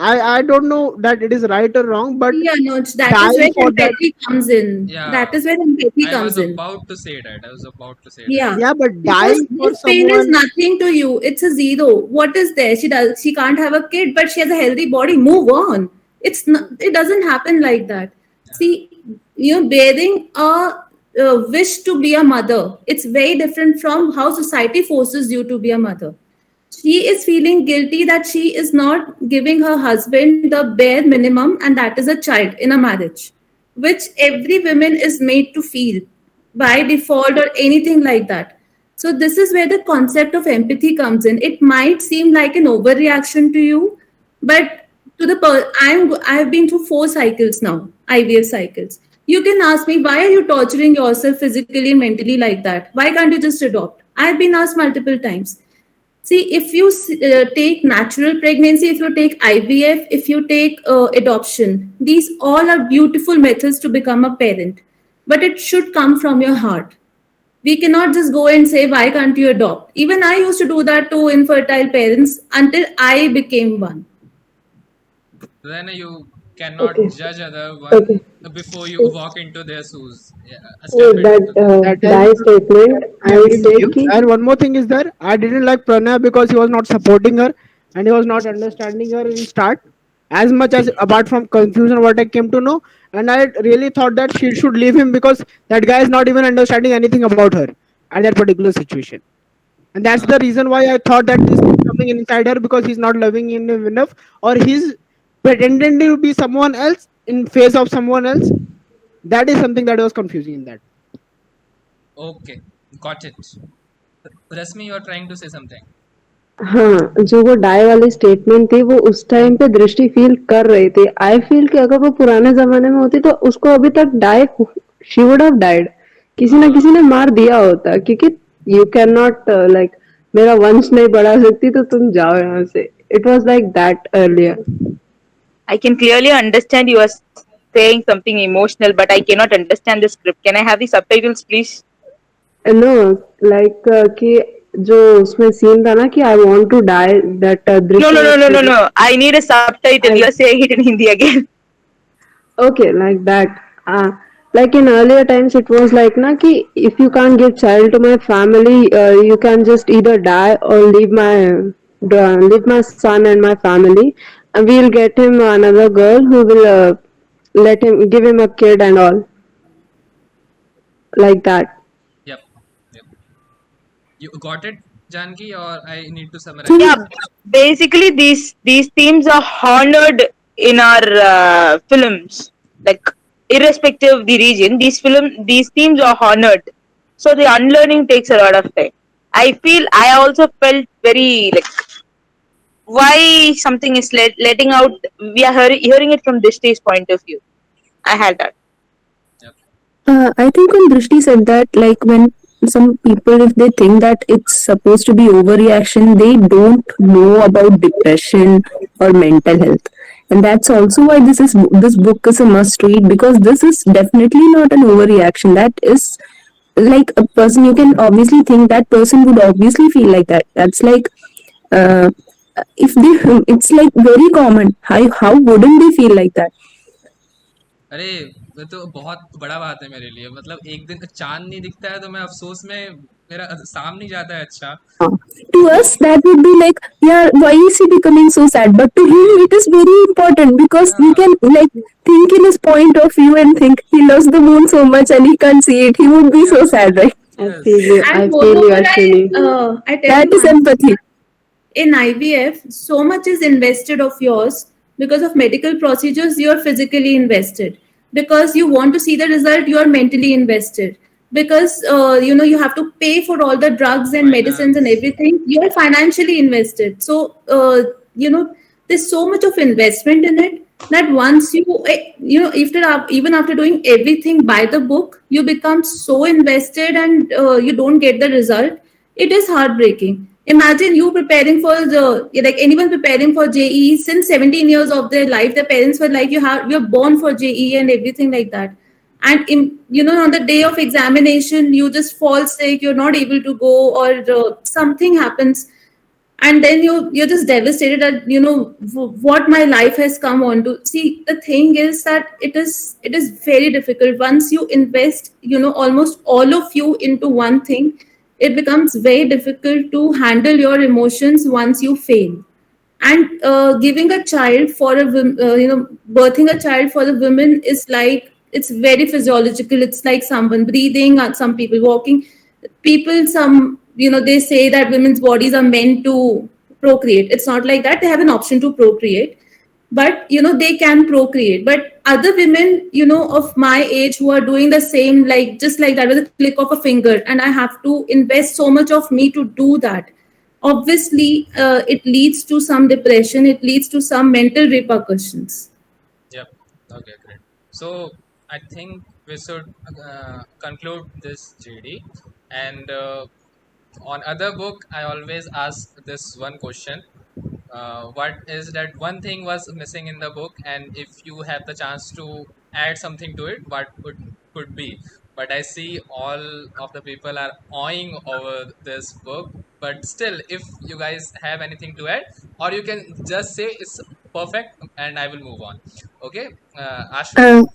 I don't know that it is right or wrong, but Yeah, Anuj, that is where dying for that, empathy comes in. yeah, That is where empathy I was comes in. about to say that. I was about to say that. Yeah, yeah, but because dying for this pain is someone. nothing to you. It's a zero. What is there? She can't have a kid, but she has a healthy body. Move on. It's not. It doesn't happen like that. See, bearing a wish to be a mother. It's very different from how society forces you to be a mother. She is feeling guilty that she is not giving her husband the bare minimum, and that is a child in a marriage, which every woman is made to feel by default or anything like that. So this is where the concept of empathy comes in. It might seem like an overreaction to you, but I've been through 4 cycles now, IVF cycles. You can ask me, why are you torturing yourself physically and mentally like that? Why can't you just adopt? I've been asked multiple times. See, if you take natural pregnancy, if you take IVF, if you take adoption, these all are beautiful methods to become a parent. But it should come from your heart. We cannot just go and say, why can't you adopt? Even I used to do that to infertile parents until I became one. Then you cannot Okay. judge other one Okay. before you walk into their shoes. Yeah, step With that into them. That is die statement, I I'll agree with say you. ki And one more thing is there, I didn't like Pranay because he was not supporting her and he was not understanding her in start as much as apart from confusion what I came to know. And I really thought that she should leave him because that guy is not even understanding anything about her at that particular situation. And that's Uh, the reason why I thought that this is coming inside her because he's not loving him enough or he's pretending to be someone else in face of someone else. That is something that was confusing in that. okay, got it. Rasmi, you are trying to say something. हाँ, जो वो die वाली statement थी वो उस time पे दृष्टि feel कर रही थी। आई फील कि अगर वो पुराने जमाने में होती तो उसको अभी तक die she would have died. किसी ना किसी ने मार दिया होता क्योंकि यू कैन नॉट लाइक मेरा वंश नहीं बढ़ा सकती तो तुम जाओ यहाँ से। It was like that earlier. I can clearly understand you are saying something emotional, but I cannot understand the script. Can I have the subtitles, please? No like कि जो उसमें सीन था ना कि I want to die that No, Drishti no, was no, no, no, speaking. no. I need a subtitle. You are saying it in Hindi again. Okay, like that. Like in earlier times, it was like na ki if you can't give child to my family, you can just either die or leave my son and my family, and we'll get him another girl who will let him give him a kid and all like that. Yep, yep. You got it, Janki, or I need to summarize Yeah, it? basically these themes are honored in our films. Like irrespective of the region, these themes are honored. So the unlearning takes a lot of time. I also felt very like why something is letting out. We are hearing it from Dishti's point of view. I had that. Yep. I think when Drishti said that, like when some people, if they think that it's supposed to be overreaction, they don't know about depression or mental health, and that's also why this book is a must read because this is definitely not an overreaction. That is like a person you can obviously think that person would obviously feel like that. That's like uh, if they, it's like very common. How wouldn't they feel like that? अरे वो तो बहुत बड़ा बात है मेरे लिए। मतलब एक दिन चांद नहीं दिखता है तो मैं अफसोस में मेरा शाम नहीं जाता है। अच्छा, To us that would be like, yeah, why is he becoming so sad, but to वही। him it is very important because we हाँ, can like think in his point of view and think he loves the moon so much and he can't see it, he would be so yes, sad, right? I yes. feel you. I And feel you, moreover, Ashwini. I tell That you is one empathy. in IVF, so much is invested of yours because of medical procedures. You are physically invested because you want to see the result. You are mentally invested because you have to pay for all the drugs and medicines and finance. everything. You are financially invested. So there's so much of investment in it that once even after doing everything by the book, you become so invested and you don't get the result. It is heartbreaking. Imagine you preparing for like anyone preparing for JE since 17 years of their life. Their parents were like, you're born for JE and everything like that. And on the day of examination, you just fall sick. You're not able to go, or something happens, and then you're just devastated at what my life has come on to. See, the thing is that it is very difficult once you invest almost all of you into one thing. It becomes very difficult to handle your emotions once you fail. And giving a child for birthing a child for the women is like, it's very physiological. It's like someone breathing, some people walking. People, some they say that women's bodies are meant to procreate. It's not like that. They have an option to procreate, but they can procreate. But other women of my age who are doing the same, like just like that with a click of a finger, and I have to invest so much of me to do that. Obviously it leads to some depression, it leads to some mental repercussions. Yep. Okay, great. So I think we should conclude this JD. And on other book, I always ask this one question. What is that one thing was missing in the book, and if you have the chance to add something to it, what would could be? but I see all of the people are awing over this book. But still, if you guys have anything to add, or you can just say it's perfect, and I will move on. Okay, Ashwin. Uh,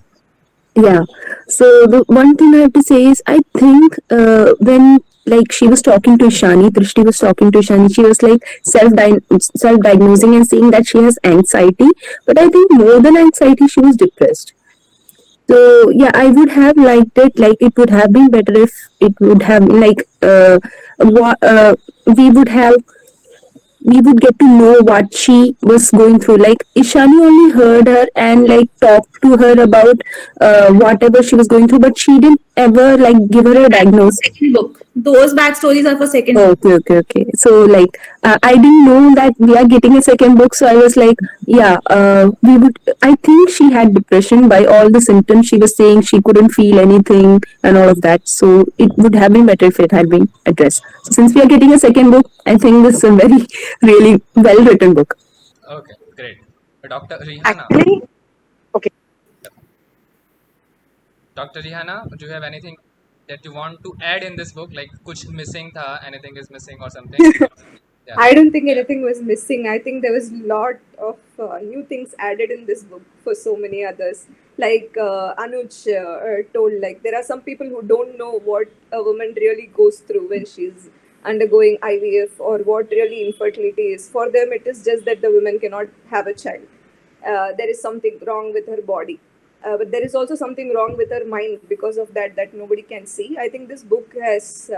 yeah. So the one thing I have to say is, I think when like she was talking to Ishani, Drishti was talking to Ishani, she was like self diagnosing and saying that she has anxiety. But I think more than anxiety, she was depressed. So yeah, I would have liked it. Like it would have been better if it would have been like what we would have we would get to know what she was going through. Like Ishani only heard her and like talked to her about whatever she was going through, but she didn't ever like give her a diagnosis. Second book. Those backstories are for second book. Okay, okay, okay. So like I didn't know that we are getting a second book, so I was like, yeah, we would. I think she had depression by all the symptoms. She was saying she couldn't feel anything and all of that. So it would have been better if it had been addressed. So since we are getting a second book, I think this is a very really well written book. Okay, great. Dr. Rihanna. Actually, okay. Dr. Rihanna, do you have anything that you want to add in this book? Like, kuch missing tha, anything is missing or something? Yeah. I don't think anything was missing. I think there was a lot of new things added in this book for so many others. Like Anuj told, like there are some people who don't know what a woman really goes through when she's undergoing IVF, or what really infertility is. For them, it is just that the woman cannot have a child. There is something wrong with her body. But there is also something wrong with her mind because of that nobody can see. I think this book has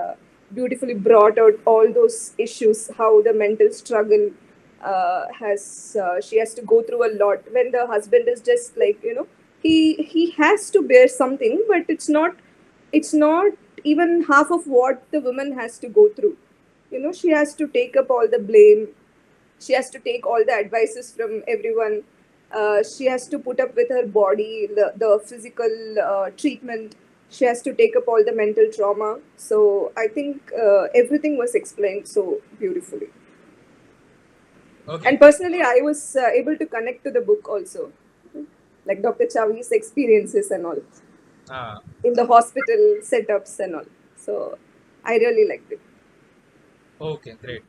beautifully brought out all those issues, how the mental struggle has she has to go through a lot when the husband is just like, he has to bear something, but it's not even half of what the woman has to go through. She has to take up all the blame. She has to take all the advices from everyone. She has to put up with her body, the physical treatment. She has to take up all the mental trauma. So I think everything was explained so beautifully. Okay. And personally, I was able to connect to the book also, like Dr. Chavi's experiences and all Ah, in the hospital setups and all. So I really liked it. okay, great.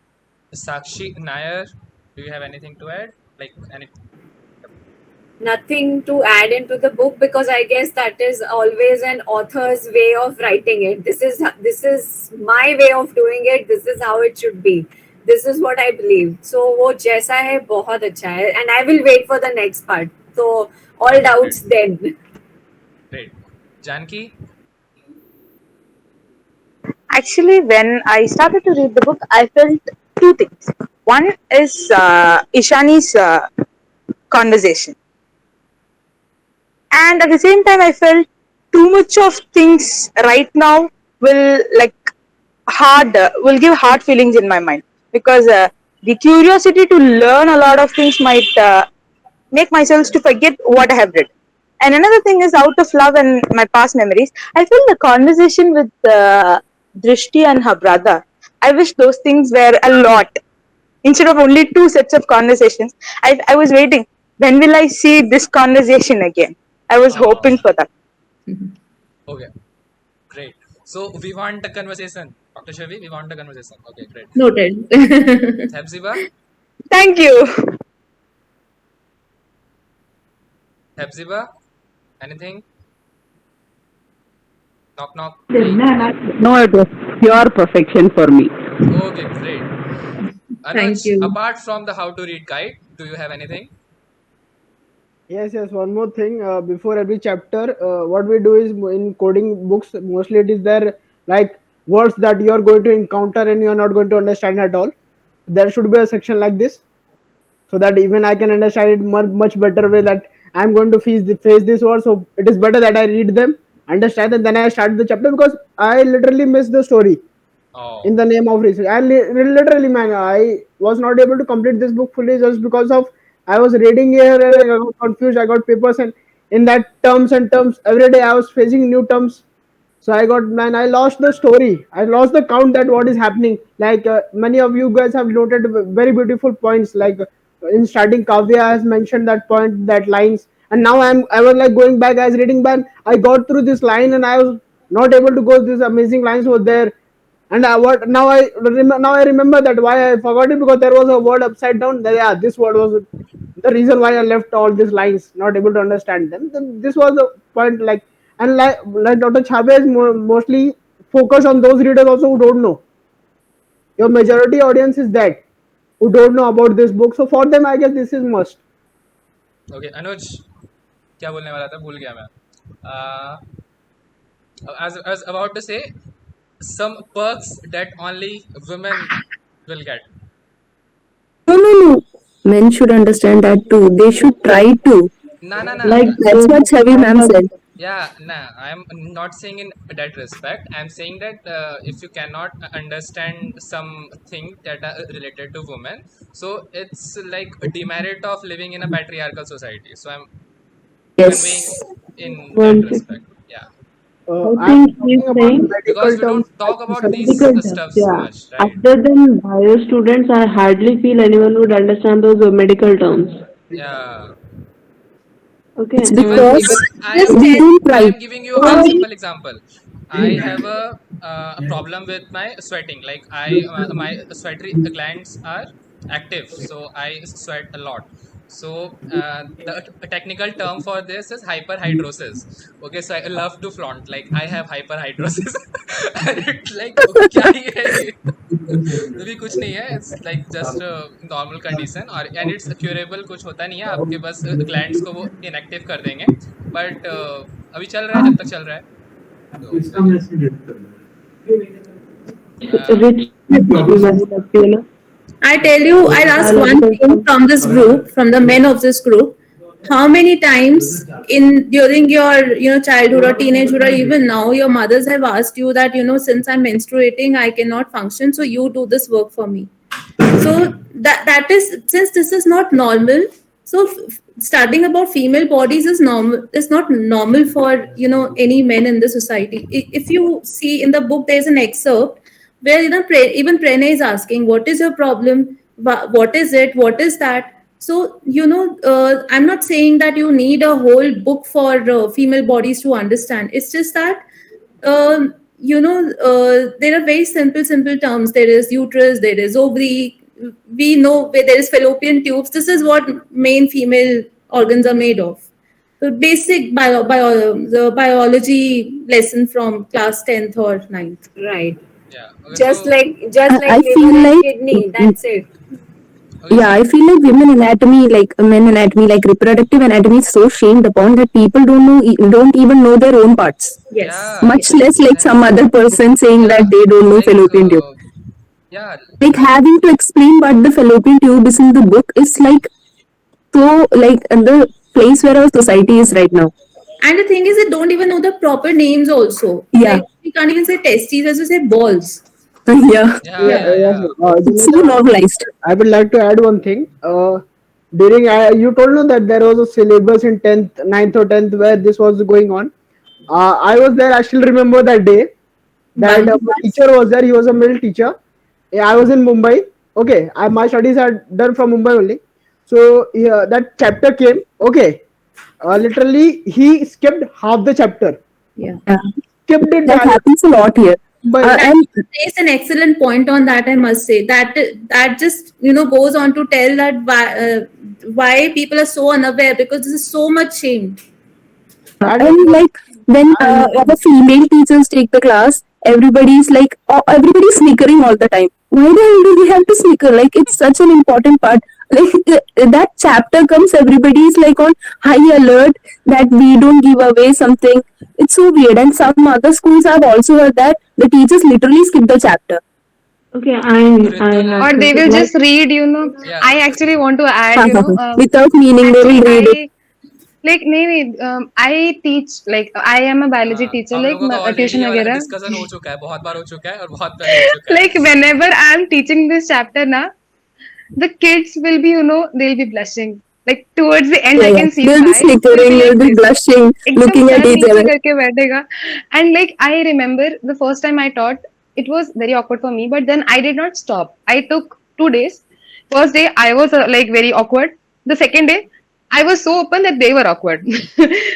Sakshi Nair, do you have anything to add? Like, any? Nothing to add into the book, because I guess that is always an author's way of writing it. This is my way of doing it. This is how it should be. This is what I believe. So वो जैसा है बहुत अच्छा है, and I will wait for the next part. So all doubts then. Great. Janki? Actually, when I started to read the book, I felt two things. One is Ishani's conversation, and at the same time, I felt too much of things right now will will give hard feelings in my mind, because the curiosity to learn a lot of things might make myself to forget what I have read. And another thing is, out of love and my past memories, I feel the conversation with Drishti and her brother. I wish those things were a lot. Instead of only two sets of conversations, I was waiting. When will I see this conversation again? I was hoping for that. Okay, great. So we want a conversation. Dr. Shavi, we want a conversation. Okay, great. Noted. Hepzibah? Thank you. Hepzibah? Anything? Knock, knock. No, it was pure perfection for me. Okay, great. Thank Anuj, you. apart from the how to read guide, do you have anything? Yes, yes. One more thing. Before every chapter, what we do is in coding books, mostly it is there like words that you are going to encounter and you are not going to understand at all. There should be a section like this, so that even I can understand it much better way. That I'm going to face this word, so it is better that I read them, understand, and then I start the chapter, because I literally miss the story Oh, in the name of research. Literally, man, I was not able to complete this book fully just because of I was reading here and I got confused. I got papers, and in that terms every day I was facing new terms. So I lost the story. I lost the count that what is happening. Like many of you guys have noted very beautiful points. Like in starting, Kavya has mentioned that point, that lines, and now I was like going back. I was reading back. I got through this line, and I was not able to go. These amazing lines were there, and what now I remember that why I forgot it, because there was a word upside down. Yeah, this word was the reason why I left all these lines, not able to understand them. Then this was the point, like, and like Dr. Chhavi is mostly focused on those readers also who don't know. Your majority audience is that who don't know about this book. So for them, I guess this is must. Okay, Anuj, क्या बोलने वाला था भूल गया मैं. Uh, as I was about to say, some perks that only women will get. No, no, no. Men should understand that too. They should try to. Nah, nah, nah. Like That's what Chavi ma'am said. Yeah, nah. I'm not saying in that respect. I'm saying that if you cannot understand something that are related to women, so it's like a demerit of living in a patriarchal society. So I'm conveying Yes. in that one respect. Yeah, I I'm think he's talking about saying because medical we terms don't like talk about these medical terms. stuffs Yeah. much, right? Other than bio students, I hardly feel anyone would understand those medical terms. Yeah. Okay, It's Even because I Just am we tell don't I try. am giving you a very simple example. I have a problem with my sweating. Like my sweaty glands are active, so I sweat a lot. So the technical term for this is hyperhidrosis. Okay, so I love to flaunt like I have hyperhidrosis. And it's like क्या ही है ये? अभी कुछ नहीं है. It's like just a normal condition और and it's curable. कुछ होता नहीं है. आपके बस glands को वो inactive कर देंगे. But अभी चल रहा है जब तक चल रहा है. So वही है. Uh, rich वाली लगती है ना I tell you, I'll ask one biological thing terms. from this group, from the men of this group. How many times in during your childhood or teenagehood or even now your mothers have asked you that since I'm menstruating I cannot function, so you do this work for me. So that is, since this is not normal, so studying about female bodies is normal, is not normal for any men in the society. If you see in the book there's an excerpt where even Pranay is asking what is your problem, what is it, what is that. So I'm not saying that you need a whole book for female bodies to understand. It's just that there are very simple terms. There is uterus, there is ovary. We know where there is fallopian tubes. This is what main female organs are made of. So basic the biology lesson from class 10th or ninth. Right. yeah. Okay, Just so like just like I liver feel and like kidney. That's it. okay, yeah, see. I feel like women anatomy, like men anatomy, like reproductive anatomy is so shamed upon that people don't even know their own parts. Yes. Yeah, Much less like some other person saying yeah. that they don't know Like fallopian tube. yeah, Like having to explain what the fallopian tube is in the book is like so like the place where our society is right now. And the thing is, they don't even know the proper names also. Yeah, Like, we can't even say testes, as we say balls. yeah, yeah, yeah, yes, yeah. it's so Junaid, normalized. I would like to add one thing. During you told me that there was a syllabus in 10th, ninth or 10th where this was going on. I was there. I still remember that day. That Bunch my teacher was there. He was a male teacher. Yeah, I was in Mumbai. Okay, my studies are done from Mumbai only. So yeah, that chapter came. Okay, literally he skipped half the chapter. Yeah. Yeah, Skipped it that happens a lot here. by That And is an excellent point on that, I must say. That just goes on to tell that why people are so unaware, because this is so much shame. and and like when our female teachers take the class, everybody's like, oh, everybody's snickering all the time. Why the hell do we have to snicker? Like it's such an important part. Like that chapter comes, everybody's like on high alert that we don't give away something. It's so weird. And some other schools have also heard that the teachers literally skip the chapter. Okay, I Ritul, have Or they something will like just read, yeah. I actually want to add, Without meaning, they will actually read it. I like नहीं I teach, like I am a biology हाँ, teacher, हम like लोगों का already tuition ये वाला वगैरह. Discussion हो चुका है, बहुत बार हो चुका है और बहुत पहले हो चुका है. Like whenever I am teaching this chapter na, the kids will be, they'll be blushing. Like towards the end, Yeah, I yeah. can see his They'll be eyes will be snickering, they'll like be this. blushing, एकदम looking at sir each नीचे other. करके बैठेगा. And like I remember the first time I taught, it was very awkward for me. But then I did not stop. I took 2 days. First day I was like very awkward. The second day I was so open that they were awkward.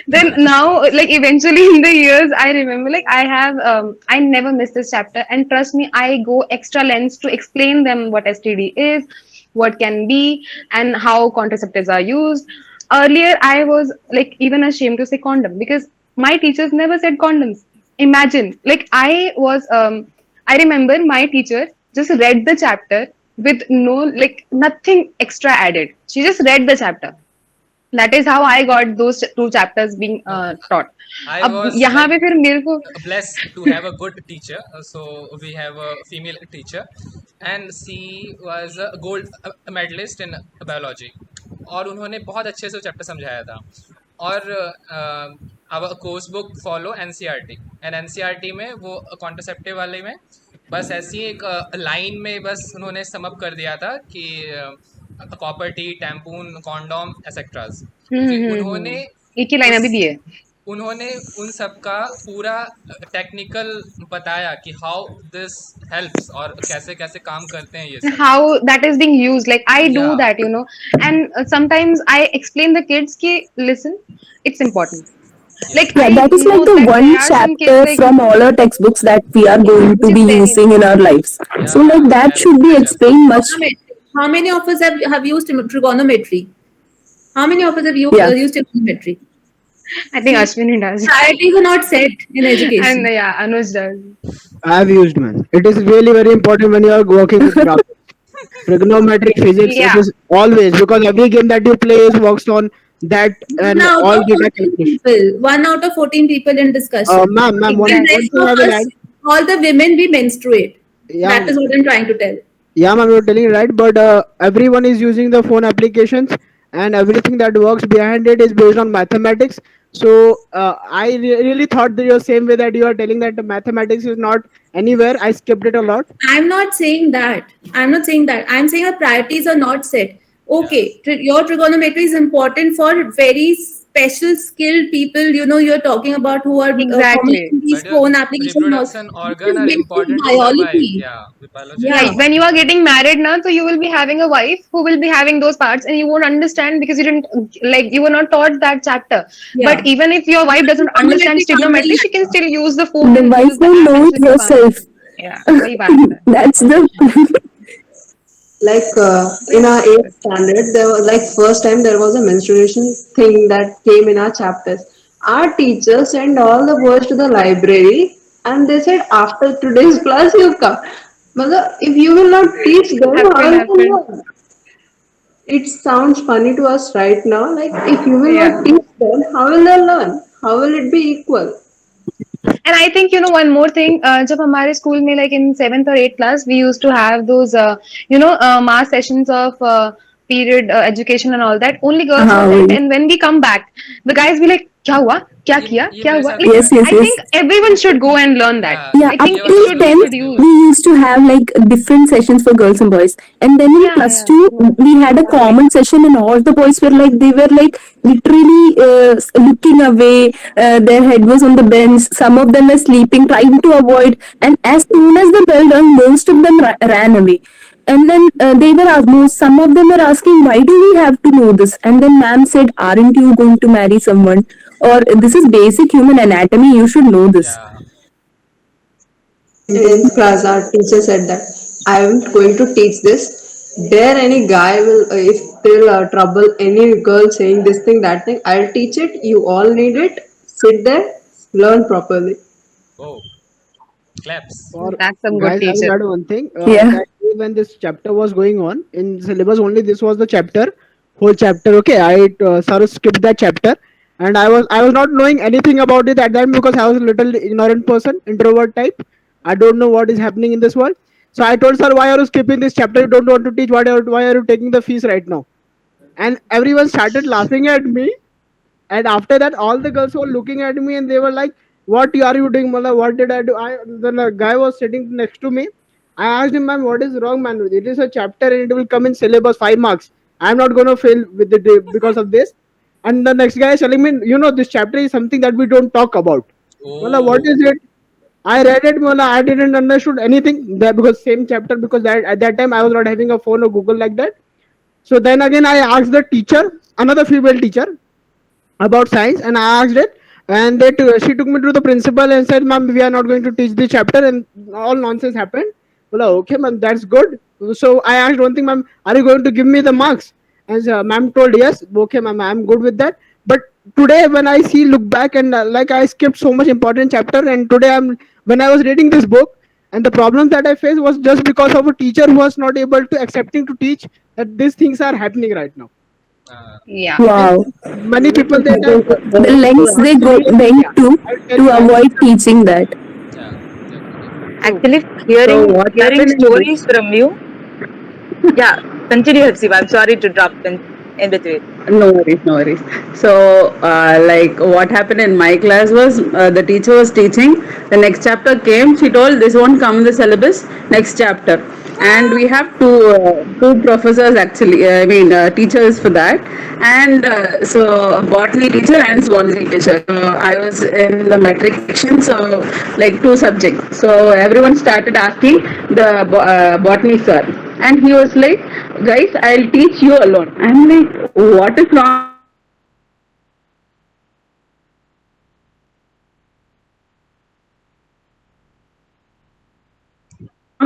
Then now, like eventually in the years, I remember like I never miss this chapter, and trust me, I go extra lengths to explain them what STD is, what can be, and how contraceptives are used. Earlier, I was like even ashamed to say condom because my teachers never said condoms. Imagine, like I remember my teacher just read the chapter with no like nothing extra added. She just read the chapter. That is how I got those two chapters being taught. I अब was यहाँ like पे फिर मेरे को blessed to have a good teacher. So we have a female teacher, and she was a gold medalist in biology. और उन्होंने बहुत अच्छे से चैप्टर समझाया था. और our course book follow NCERT, and NCERT में वो कॉन्ट्रासेप्टिव वाले में बस ऐसी एक लाइन में बस उन्होंने समअप कर दिया था कि कॉपर टी, टैम्पून, कॉन्डोम एसेट्राज. कि उन्होंने एक ही लाइन उस अभी दी है. उन्होंने उन सब का पूरा टेक्निकल बताया कि हाउ दिस हेल्प्स और कैसे कैसे काम करते हैं ये सब. How that is being used, like I या do that, and sometimes I explain the kids ki listen, it's important. Yes. Like Yeah, I that is like know the that one there are some kids chapter like from all our textbooks that we are going to which be is very using in our important. lives. या So, like, we that have should be that chapter. explained much. Trigonometry. How many of us have used trigonometry? How many of us have Yeah. used trigonometry? I think See, Ashwini does. priorities are not set in And education. yeah, Anuj does. I have used, man. It is really very important when you are working with graphics. Trigonometric physics, it Yeah, is always, because every game that you play is works on that One and out all of data 14 calculation. people. 1 out of 14 people in discussion. Ma'am, And one rest thing of I will us, add. all the women, we menstruate. Yeah, That is what I'm trying to tell. yeah, ma'am, you're telling right, but everyone is using the phone applications, and everything that works behind it is based on mathematics. So I really thought the same way that you are telling that the mathematics is not anywhere. I skipped it a lot. I'm not saying that. I'm not saying that. I'm saying our priorities are not set. या Okay, your trigonometry is important for very special skilled people. You're talking about who are exactly. formulating these but your phone applications and all. reproduction It organ is are basic important to survive. biology. Yeah, biology is Yeah, Yeah, when important. you are getting married now, so you will be having a wife who will be having those parts, and you won't understand because you didn't like you were not taught that chapter. But yeah. even if your wife doesn't understand Trigonometry काम नहीं trigonometry, she can आएगा. still use the phone The and wife use the will app know and it she'll be fine. herself. Yeah, वही बात है. That's the. Like in our eighth standard, there was like first time there was a menstruation thing that came in our chapters. Our teacher sent all the boys to the library and they said after today's class you come. Mother, if you will not teach them, how Happened, will they happened. learn? It sounds funny to us right now. Like if you will Yeah. not teach them, how will they learn? How will it be equal? And I think one more thing. जब हमारे school में like in seventh or eighth class, we used to have those mass sessions of period education and all that. Only girls हाँ attend, वही. and when we come back, the guys be like, क्या हुआ? क्या किया? ये क्या मेरे हुआ? साथ Like हुआ Yes, है. yes, I yes. think everyone should go and learn that. या Yeah, I up think ये it वाली till should बात be 10th, करते we produced. हो. used to have like different sessions for girls and boys. And then in Yeah, plus yeah. two, we had a common session, and all the boys were like, they were like literally looking away. Their head was on the bench. Some of them were sleeping, trying to avoid. And as soon as the bell rang, most of them ran away. And then they were asked, some of them were asking, why do we have to know this? And then ma'am said, aren't you going to marry someone? Or this is basic human anatomy, you should know this. या In 10th class, our teacher said that I am going to teach this. Dare any guy will, if they'll trouble any girl saying this thing, that thing, I'll teach it. You all need it. Sit there, learn properly. Oh claps. For That's some good guys, I will teacher. add one thing. Yeah. That day when this chapter was going on in syllabus, only this was the chapter, whole chapter. Okay, I sort of skipped that chapter, and I was not knowing anything about it at that time because I was a little ignorant person, introvert type. I don't know what is happening in this world. So I told sir, why are you skipping this chapter? You don't want to teach. Why are you taking the fees right now? And everyone started laughing at me. And after that, all the girls were looking at me and they were like, "What are you doing, Mala? What did I do?" Then a guy was sitting next to me. I asked him, "Ma'am, what is wrong, man? It is a chapter and it will come in syllabus 5 marks. I'm not gonna fail with it because of this." And the next guy is telling me, "This chapter is something that we don't talk about." Mala, what oh is it? I read it, Mala. I didn't understood anything there because same chapter because that at that time I was not having a phone or Google like that. So then again I asked the teacher, another female teacher, about science, and I asked it, and she took me to the principal and said, "Ma'am, we are not going to teach this chapter," and all nonsense happened. Well, okay, ma'am, that's good. So I asked one thing, "Ma'am, are you going to give me the marks?" And ma'am told yes. Okay, ma'am, I'm good with that. But today, when I look back, and like I skipped so much important chapter, and today when I was reading this book, and the problem that I faced was just because of a teacher who was not able to accepting to teach that these things are happening right now. Yeah. Wow. Many people they have The lengths they went I tell to you, avoid teaching that. Yeah, definitely. Actually, So what hearing happened in this? stories from you. Yeah, continue, Hepzibah. I'm sorry to drop in between. No worries, no worries. So, like, what happened in my class was the teacher was teaching. The next chapter came. She told this won't come in the syllabus. Next chapter, and we have two professors actually. I mean, teachers for that. And so, botany teacher and zoology teacher. So I was in the metric section. So, like two subjects. So everyone started asking the botany sir, and he was like, guys, I'll teach you alone. I'm like, what is wrong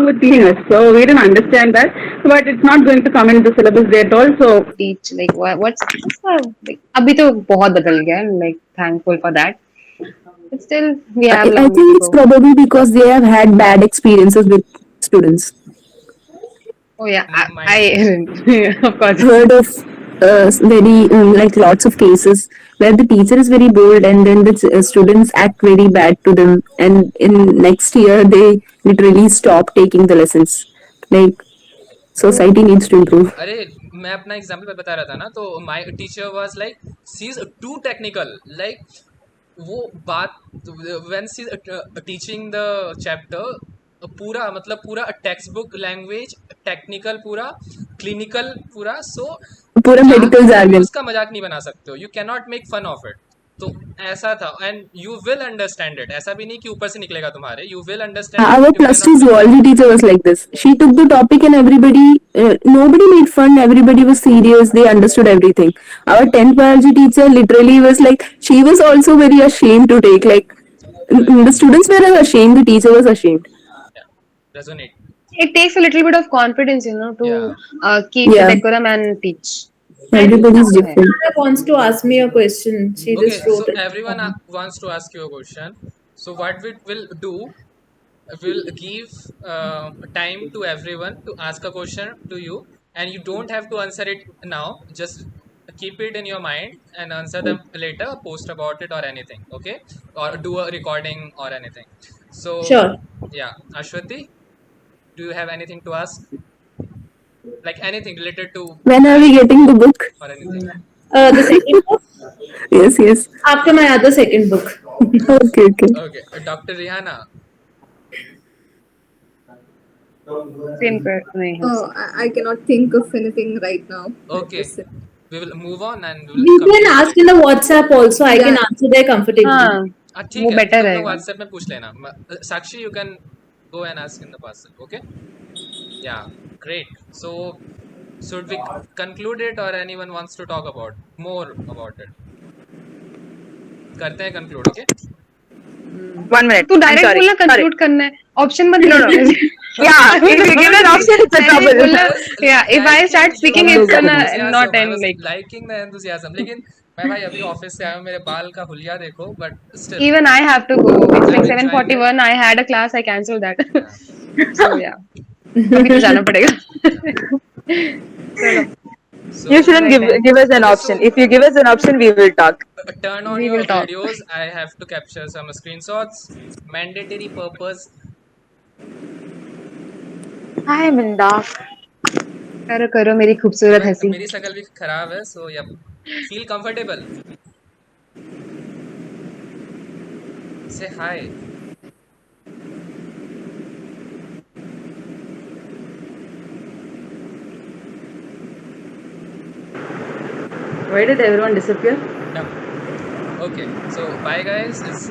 with teaching us? So we didn't understand that, but it's not going to come in the syllabus they told. So Teach like what's the like अभी तो बहुत बदल गया है, like thankful for that, but still we have I long way think to it's go. probably because they have had bad experiences with students. Oh yeah, Might be. of course. Heard of very like lots of cases where the teacher is very bold and then the students act very bad to them, and in next year they literally stop taking the lessons. Like society needs to improve. अरे मैं अपना example बता रहा था ना, तो my teacher was like she is too technical, like वो बात when she teaching the chapter पूरा मतलब पूरा टेक्स्ट बुक लैंग्वेज, टेक्निकल पूरा, क्लिनिकल पूरा, सो पूरा जहाँ पे मेडिकल भी कभी jargon. उसका मजाक नहीं बना सकते हो, you can not make fun of it. तो ऐसा था, and you will understand it, ऐसा भी नहीं कि ऊपर से निकलेगा तुम्हारे, you will understand it Our but you can plus not two make fun zoology of teacher was like this. She took the topic and nobody made fun. Everybody was serious. They understood everything. Our 10th biology teacher literally was like, she was also very ashamed to take. Like, the students were ashamed. The teacher was ashamed. it, resonate. It takes a little bit of confidence, to Yeah. keep the Yeah, decorum and teach. I think everybody's Okay. different. Sarah wants to ask me a question. She Okay, just wrote so it. everyone wants to ask you a question. So what we will do, we'll give time to everyone to ask a question to you, and you don't have to answer it now. Just keep it in your mind and answer them later, post about it or anything, okay? Or do a recording or anything. So Sure. yeah, Ashwati, do you have anything to ask? Like anything related to When are we marriage getting the book? or anything? The second book Yes, yes. after my other second book. Okay, okay. Okay, Dr. Rihanna. Same person. Oh, I cannot think of anything right now. Okay, we will move on and we will You come to can you ask in later. the WhatsApp also. I can Yeah. answer there comfortably. हाँ, ठीक वो है, better तुम लोग रहेगा. WhatsApp में पूछ लेना। साक्षी, you can go and ask in the parcel, okay? Yeah, great. So should we conclude it or anyone wants to talk about more about it? करते हैं conclude, okay? 1 minute. तू I'm डायरेक्ट sorry. बोलना Sorry. Conclude करना है, option मत No, no. They. Yeah, if you give an option, it's a मैंने trouble. बोला, Because yeah, if I start liking speaking, your it's gonna enthusiasm, not I end was like. liking the enthusiasm. लेकिन मैं भाई अभी office से आया हूँ, मेरे बाल का हुलिया देखो, but still Even I have to go. It's I'm like enjoying it. 7:41. I had a class. I cancelled that. Yeah. So yeah, अभी तो जाना पड़ेगा. चलो, So You shouldn't right है. give us an okay, option. If you give us an option, we will talk. turn on We your will talk. videos. I have to capture some screenshots. Mandatory purpose. I am in dark. करो करो मेरी खूबसूरत हंसी. मेरी शक्ल भी खराब है, so yeah, feel comfortable. Say hi. Why did everyone disappear? Done. Okay, so bye guys. It's